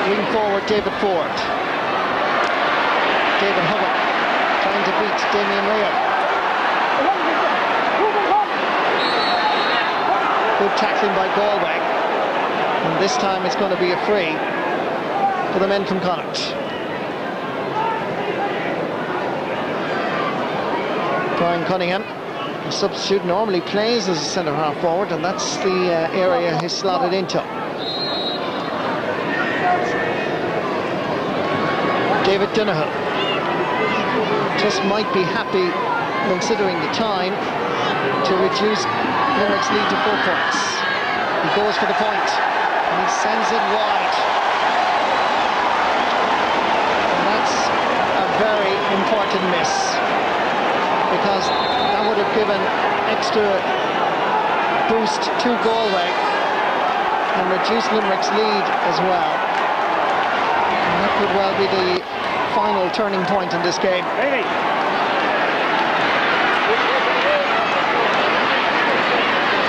Wing forward David Ford. David Hubbard trying to beat Damien Rea. Good tackling by Galway. And this time it's going to be a free for the men from Connacht. Brian Cunningham, the substitute, normally plays as a centre half forward, and that's the area he's slotted into. David Donoghue just might be happy, considering the time, to reduce Limerick's lead to 4 points. He goes for the point and he sends it wide. And that's a very important miss, because that would have given extra boost to Galway and reduced Limerick's lead as well. And that could well be the final turning point in this game.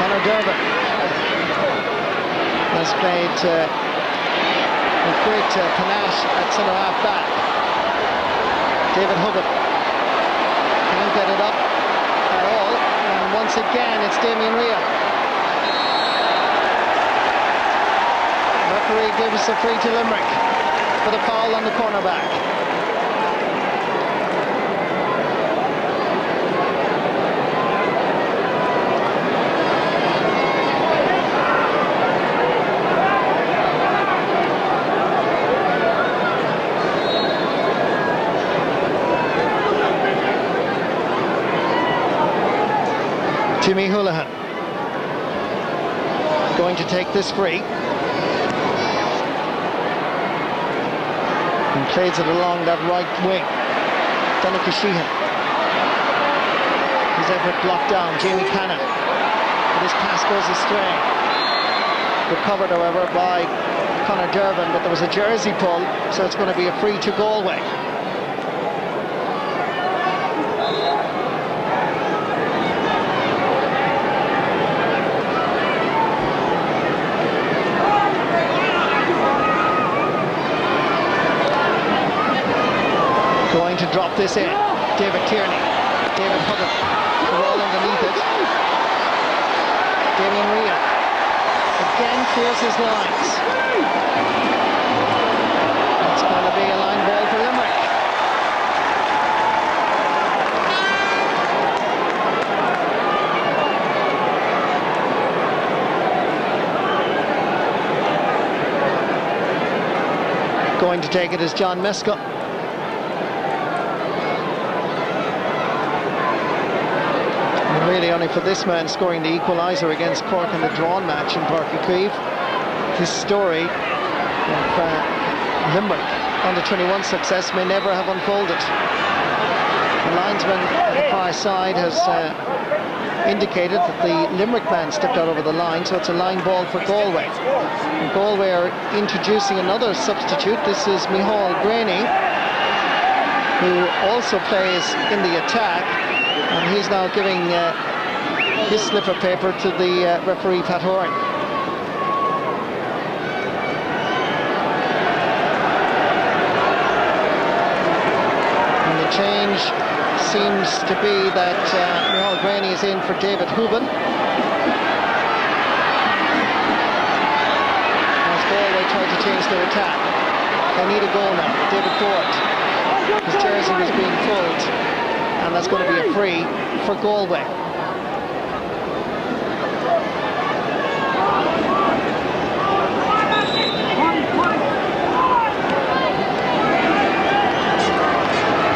Conor Dervin has played with great panache at centre half back. David Hubbard can't get it up at all, and once again it's Damien Rea. Referee gives a free to Limerick for the foul on the cornerback. Jimmy Houlihan going to take this free. And plays it along that right wing. Donncha Sheehan. His effort blocked down. Jamie Cannon. But his pass goes astray. Recovered, however, by Conor Dervin, but there was a jersey pull, so it's going to be a free to Galway. Going to drop this in. David Tierney. David Hubbard. The roll underneath it. Damien Rhea. Again clears his lines. It's going to be a line ball for Limerick. Going to take it is John Mesco. Really only for this man scoring the equaliser against Cork in the drawn match in Páirc Uí Chaoimh. His story of Limerick under-21 success may never have unfolded. The linesman at the far side has indicated that the Limerick man stepped out over the line, so it's a line ball for Galway. And Galway are introducing another substitute. This is Micheál Graney, who also plays in the attack. And he's now giving his slip of paper to the referee, Pat Horan. And the change seems to be that Micheál Graney is in for David Houben. As Galway try to change their attack. They need a goal now. David Ford. His jersey was being pulled. And that's going to be a free for Galway.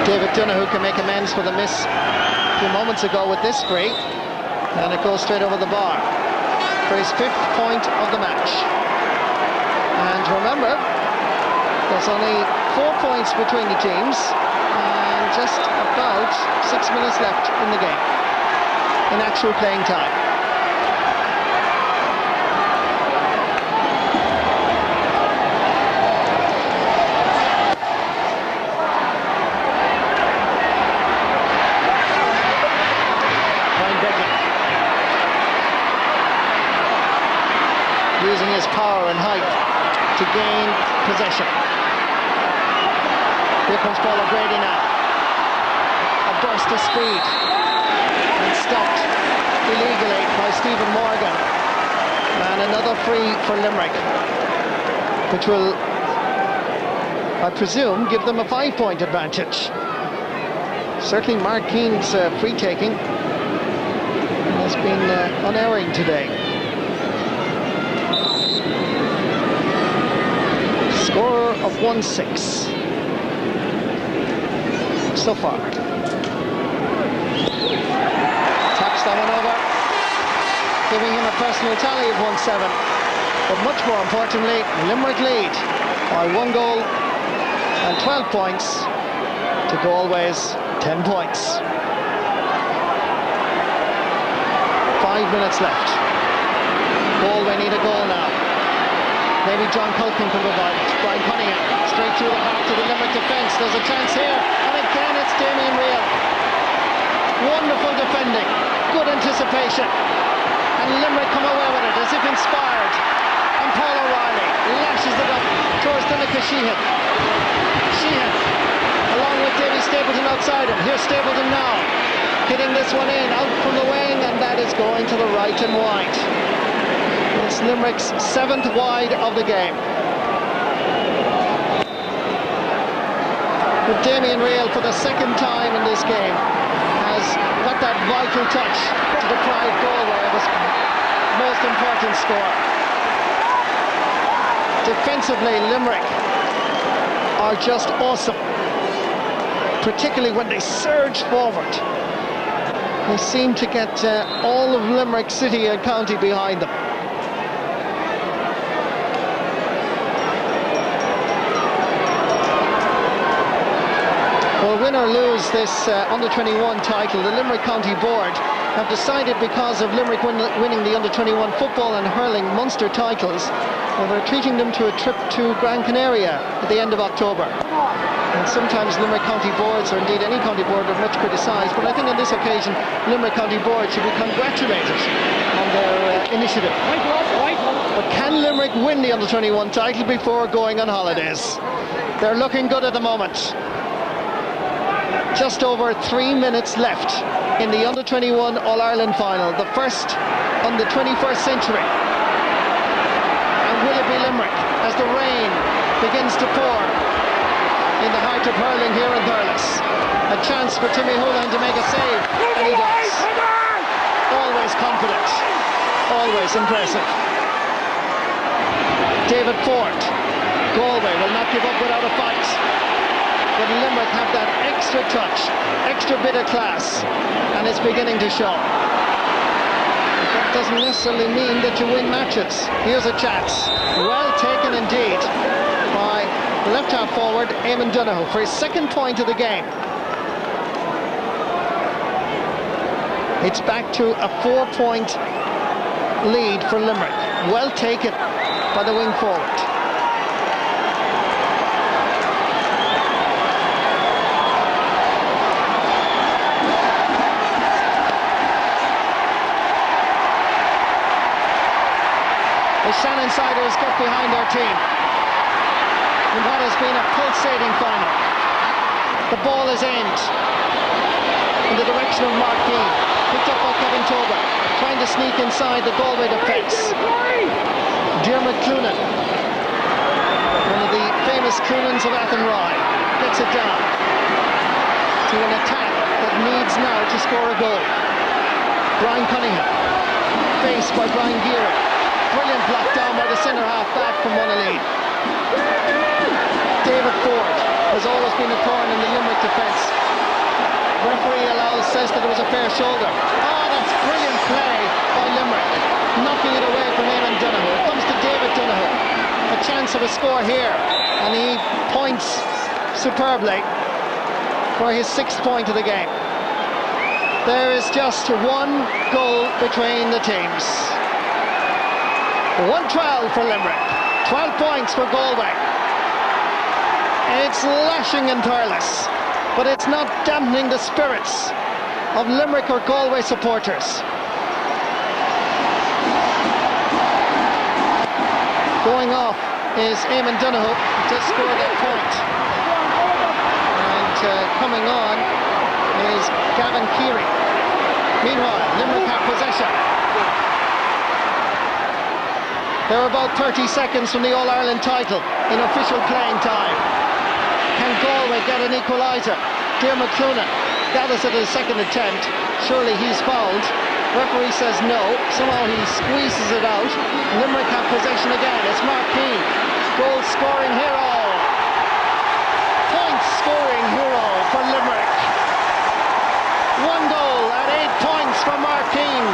David Donoghue can make amends for the miss a few moments ago with this free. And it goes straight over the bar for his 5th point of the match. And remember, there's only 4 points between the teams. And just about 6 minutes left in the game, in actual playing time. Ryan Begley using his power and height to gain possession. Here comes Paul O'Grady now. A burst of speed. And stopped illegally by Stephen Morgan. And another free for Limerick, which will, I presume, give them a 5-point advantage. Certainly Mark Keane's free-taking has been unerring today. Score of 1-6. So far. Taps that one over, giving him a personal tally of 1-7. But much more importantly, Limerick lead by 1 goal and 12 points to Galway's 10 points. 5 minutes left. Galway need a goal now. Maybe John Culkin can provide it. Brian Cunningham straight through the heart to the Limerick defence. There's a chance here, and again it's Damien Rhea. Wonderful defending, good anticipation, and Limerick come away with it as if inspired. And Paul O'Reilly lashes it up towards Donncha Sheehan. Sheehan, along with Davy Stapleton outside him. Here's Stapleton now, hitting this one in, out from the wing, and that is going to the right and wide. It's Limerick's 7th wide of the game. But Damien Rhea, for the 2nd time in this game, has got that vital touch to deprive Galway of its most important score. Defensively, Limerick are just awesome, particularly when they surge forward. They seem to get all of Limerick City and County behind them. Well, win or lose this under-21 title, the Limerick County Board have decided, because of Limerick winning the under-21 football and hurling Munster titles, they're treating them to a trip to Gran Canaria at the end of October. And sometimes Limerick County boards, or indeed any county board, are much criticised, but I think on this occasion Limerick County Board should be congratulated on their initiative. But can Limerick win the under-21 title before going on holidays? They're looking good at the moment. Just over 3 minutes left in the under-21 All-Ireland final, the first on the 21st century. And will it be Limerick as the rain begins to pour in the heart of hurling here in Thurles? A chance for Timmy Houlihan to make a save, and he does. Always confident, always impressive. David Ford, Galway will not give up without a fight. But Limerick have that extra touch, extra bit of class, and it's beginning to show. But that doesn't necessarily mean that you win matches. Here's a chance, well taken indeed, by left half forward Eamon Donoghue for his second point of the game. It's back to a 4-point lead for Limerick. Well taken by the wing forward. The Shannonsiders get behind their team in what has been a pulsating final. The ball is aimed in the direction of Mark Keane, picked up by Kevin Tober, trying to sneak inside the Galway defence. Dermot Cloonan, one of the famous Cloonans of Athenry, gets it down to an attack that needs now to score a goal. Brian Cunningham, faced by Brian Geary. Brilliant block down by the centre half back from Monaghan. David Ford has always been a thorn in the Limerick defence. Referee says that it was a fair shoulder. Oh, that's brilliant play by Limerick, knocking it away from Eamon Donoghue. It comes to David Donoghue. A chance of a score here, and he points superbly for his 6th point of the game. There is just one goal between the teams. 1-12 for Limerick, 12 points for Galway. It's lashing in Thurles, but it's not dampening the spirits of Limerick or Galway supporters. Going off is Eamon Donoghue to score that point. And coming on is Gavin Keary. Meanwhile, Limerick have possession. They're about 30 seconds from the All-Ireland title in official playing time. Can Galway get an equaliser? Dermot Cloonan gathers it at his second attempt. Surely he's fouled. Referee says no. Somehow he squeezes it out. Limerick have possession again. It's Mark Keane, goal scoring hero. Point scoring hero for Limerick. 1 goal at 8 points from Mark Keane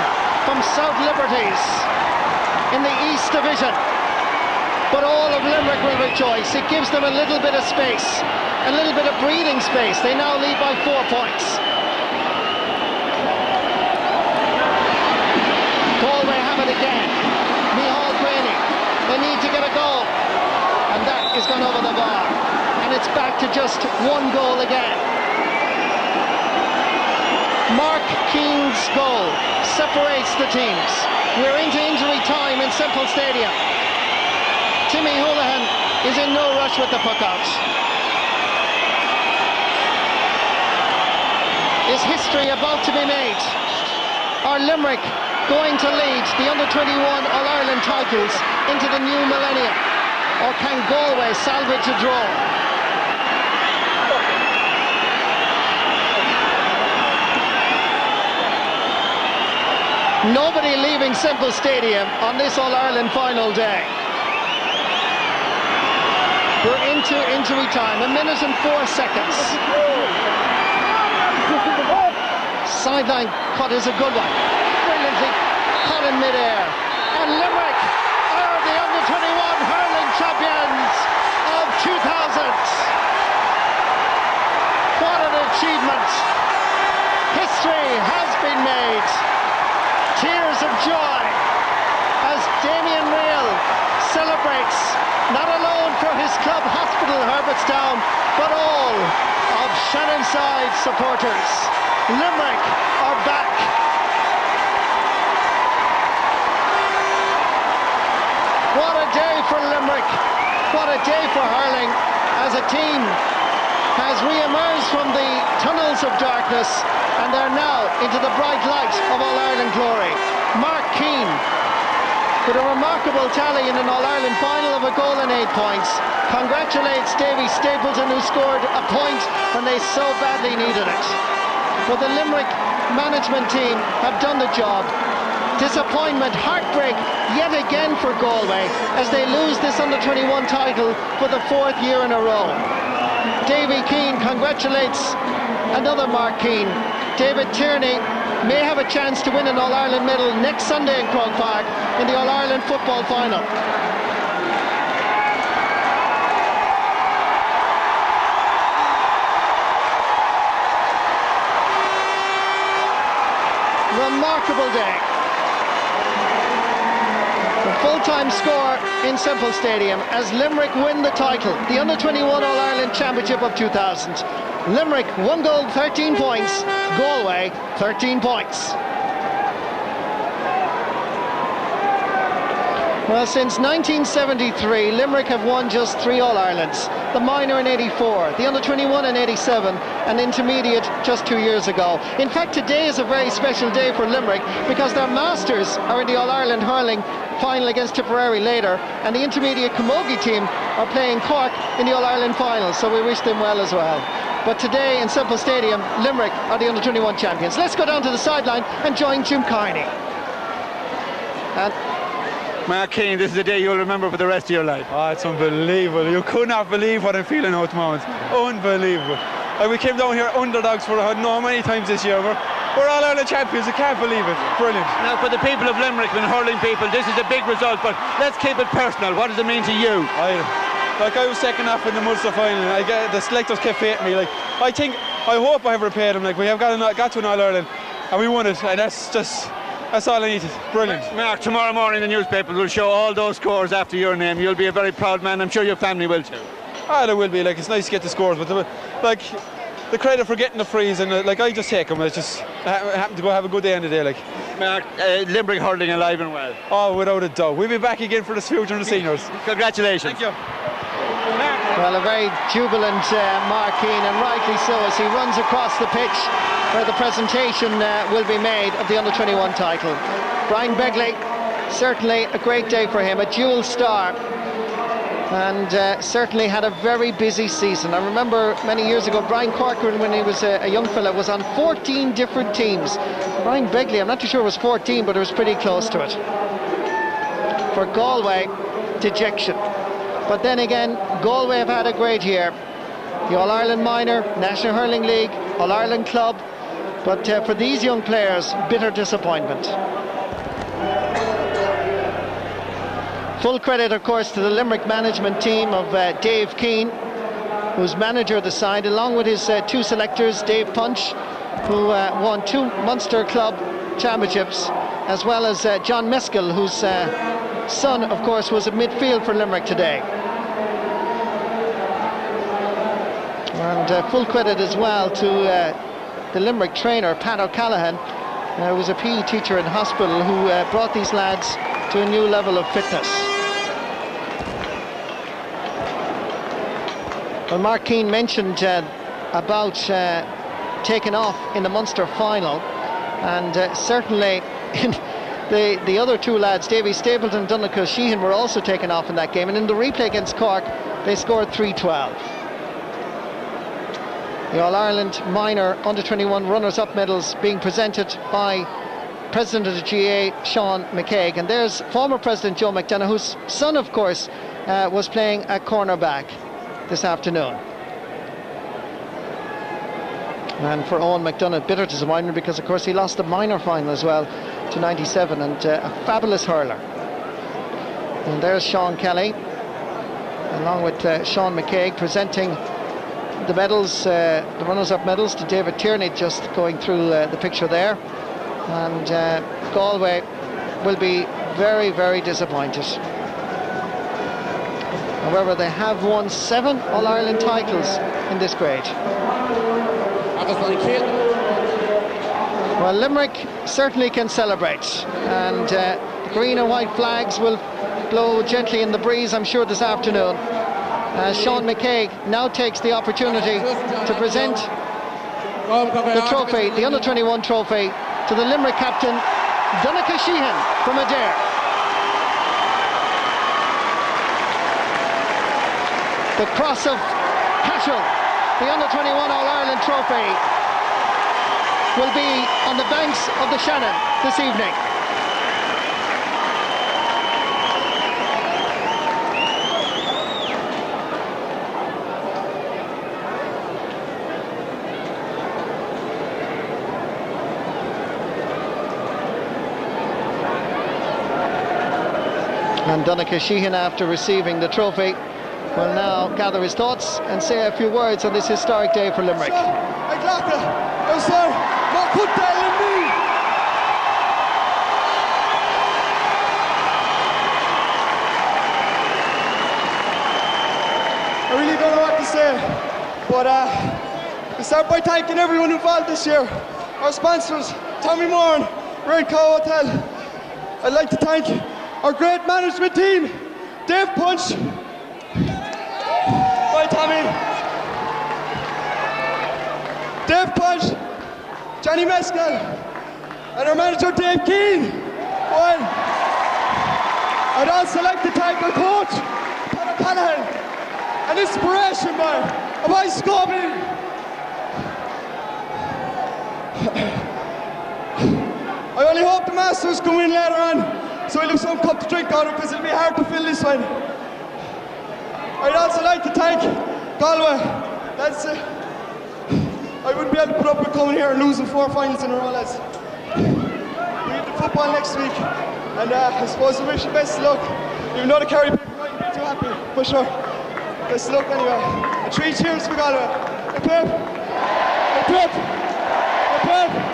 from South Liberties in the East Division. But all of Limerick will rejoice. It gives them a little bit of space, a little bit of breathing space. They now lead by 4 points. Galway have it again. Micheál Graney, they need to get a goal, and that is gone over the bar, and it's back to just 1 goal again. Mark Keane's goal separates the teams. We're into injury time in Semple Stadium. Timmy Houlihan is in no rush with the puck out. Is history about to be made? Are Limerick going to lead the under-21 All-Ireland titles into the new millennium? Or can Galway salvage a draw? Nobody leaving Semple Stadium on this All-Ireland final day. We're into injury time, 1 minute and 4 seconds. sideline cut is a good one. Brilliantly caught in mid-air. And Limerick are the under-21 hurling champions of 2000. What an achievement. History has been made. Tears of joy as Damien Real celebrates, not alone for his club hospital, Herbertstown, but all of Shannonsiders supporters. Limerick are back. What a day for Limerick. What a day for hurling as a team has re-emerged from the tunnels of darkness, and they're now into the bright light of All-Ireland glory. Mark Keane, with a remarkable tally in an All-Ireland final of a goal and 8 points, congratulates Davy Stapleton, who scored a point when they so badly needed it. But the Limerick management team have done the job. Disappointment, heartbreak yet again for Galway as they lose this under-21 title for the 4th year in a row. Davy Keane congratulates another Mark Keane. David Tierney may have a chance to win an All-Ireland medal next Sunday in Croke Park in the All-Ireland football final. Remarkable day. The full-time score in Semple Stadium as Limerick win the title, the under-21 All-Ireland Championship of 2000. Limerick 1 goal, 13 points. Galway 13 points. Well, since 1973, Limerick have won just 3 All-Irelands. The minor in 84, the under-21 in 87, and intermediate just 2 years ago. In fact, today is a very special day for Limerick because their masters are in the All-Ireland hurling final against Tipperary later, and the intermediate camogie team are playing Cork in the All-Ireland final, so we wish them well as well. But today in Semple Stadium, Limerick are the under-21 champions. Let's go down to the sideline and join Jim Carney. And Mark Keane, this is a day you'll remember for the rest of your life. Oh, it's unbelievable. You could not believe what I'm feeling now at the moment. Unbelievable. Like, we came down here underdogs for I don't know how many times this year. We're All-Ireland champions. I can't believe it. Brilliant. Now, for the people of Limerick and hurling people, this is a big result, but let's keep it personal. What does it mean to you? I was second off in the Munster final. The selectors kept hating me. I hope I have repaid them. Like, we have got to an All-Ireland and we won it, and that's all I needed. Brilliant. Mark, tomorrow morning the newspapers will show all those scores after your name. You'll be a very proud man. I'm sure your family will too. There will be. Like, it's nice to get the scores, but the credit for getting the frees, and I just take them. I just happen to go have a good day on the day. Mark, Limerick hurling alive and well. Oh, without a doubt. We'll be back again for the future and the seniors. Congratulations. Thank you. well, a very jubilant Mark Keane, and rightly so, as he runs across the pitch where the presentation will be made of the under-21 title. Brian Begley, certainly a great day for him, a dual star, and certainly had a very busy season. I remember many years ago, Brian Corcoran, when he was a young fella, was on 14 different teams. Brian Begley, I'm not too sure it was 14, but it was pretty close to it. For Galway, dejection. But then again, Galway have had a great year. The All-Ireland Minor, National Hurling League, All-Ireland Club. But for these young players, bitter disappointment. Full credit, of course, to the Limerick management team of Dave Keane, who's manager of the side, along with his 2 selectors, Dave Punch, who won 2 Munster Club championships, as well as John Meskel, whose son, of course, was at midfield for Limerick today. And full credit as well to the Limerick trainer, Pat O'Callaghan, who was a PE teacher in hospital, who brought these lads to a new level of fitness. Well, Mark Keane mentioned about taking off in the Munster final, and certainly the other 2 lads, Davy Stapleton and Donncha Sheehan, were also taken off in that game, and in the replay against Cork they scored 3-12. The All-Ireland Minor Under-21 Runners-Up medals being presented by President of the GAA, Sean McCaig. And there's former President Joe McDonough, whose son, of course, was playing at cornerback this afternoon. And for Owen McDonough, bitter disappointment because, of course, he lost the minor final as well to 97, and a fabulous hurler. And there's Sean Kelly, along with Sean McCaig, presenting the medals, the runners-up medals to David Tierney, just going through the picture there. And Galway will be very, very disappointed. However, they have won 7 All-Ireland titles in this grade. Well, Limerick certainly can celebrate, and the green and white flags will blow gently in the breeze, I'm sure, this afternoon. Sean McCaig now takes the opportunity to present the trophy, the under-21 trophy, to the Limerick captain, Donncha Sheehan from Adare. The Cross of Cashel, the under-21 All-Ireland trophy, will be on the banks of the Shannon this evening. And Donncha Sheehan, after receiving the trophy, will now gather his thoughts and say a few words on this historic day for Limerick. I really don't know what to say, but I start by thanking everyone involved this year. Our sponsors, Tommy Moore and Red Cow Hotel. I'd like to thank our great management team, Dave Punch. Bye, Tommy. Dave Punch, Johnny Mescal, and our manager, Dave Keane. Well, I'd also like to thank our coach, Pat O'Callaghan, an inspiration of my Scobie. I only hope the Masters come in later on, so we'll have some cup to drink out of, because it'll be hard to fill this one. I'd also like to thank Galway. I wouldn't be able to put up with coming here and losing 4 finals in a row, lads. We have the football next week, and I suppose we wish you best of luck. Even though the Kerry people mightn't be too happy, for sure. Best of luck anyway. And 3 cheers for Galway. Hip hip. Hip hip. Hip hip.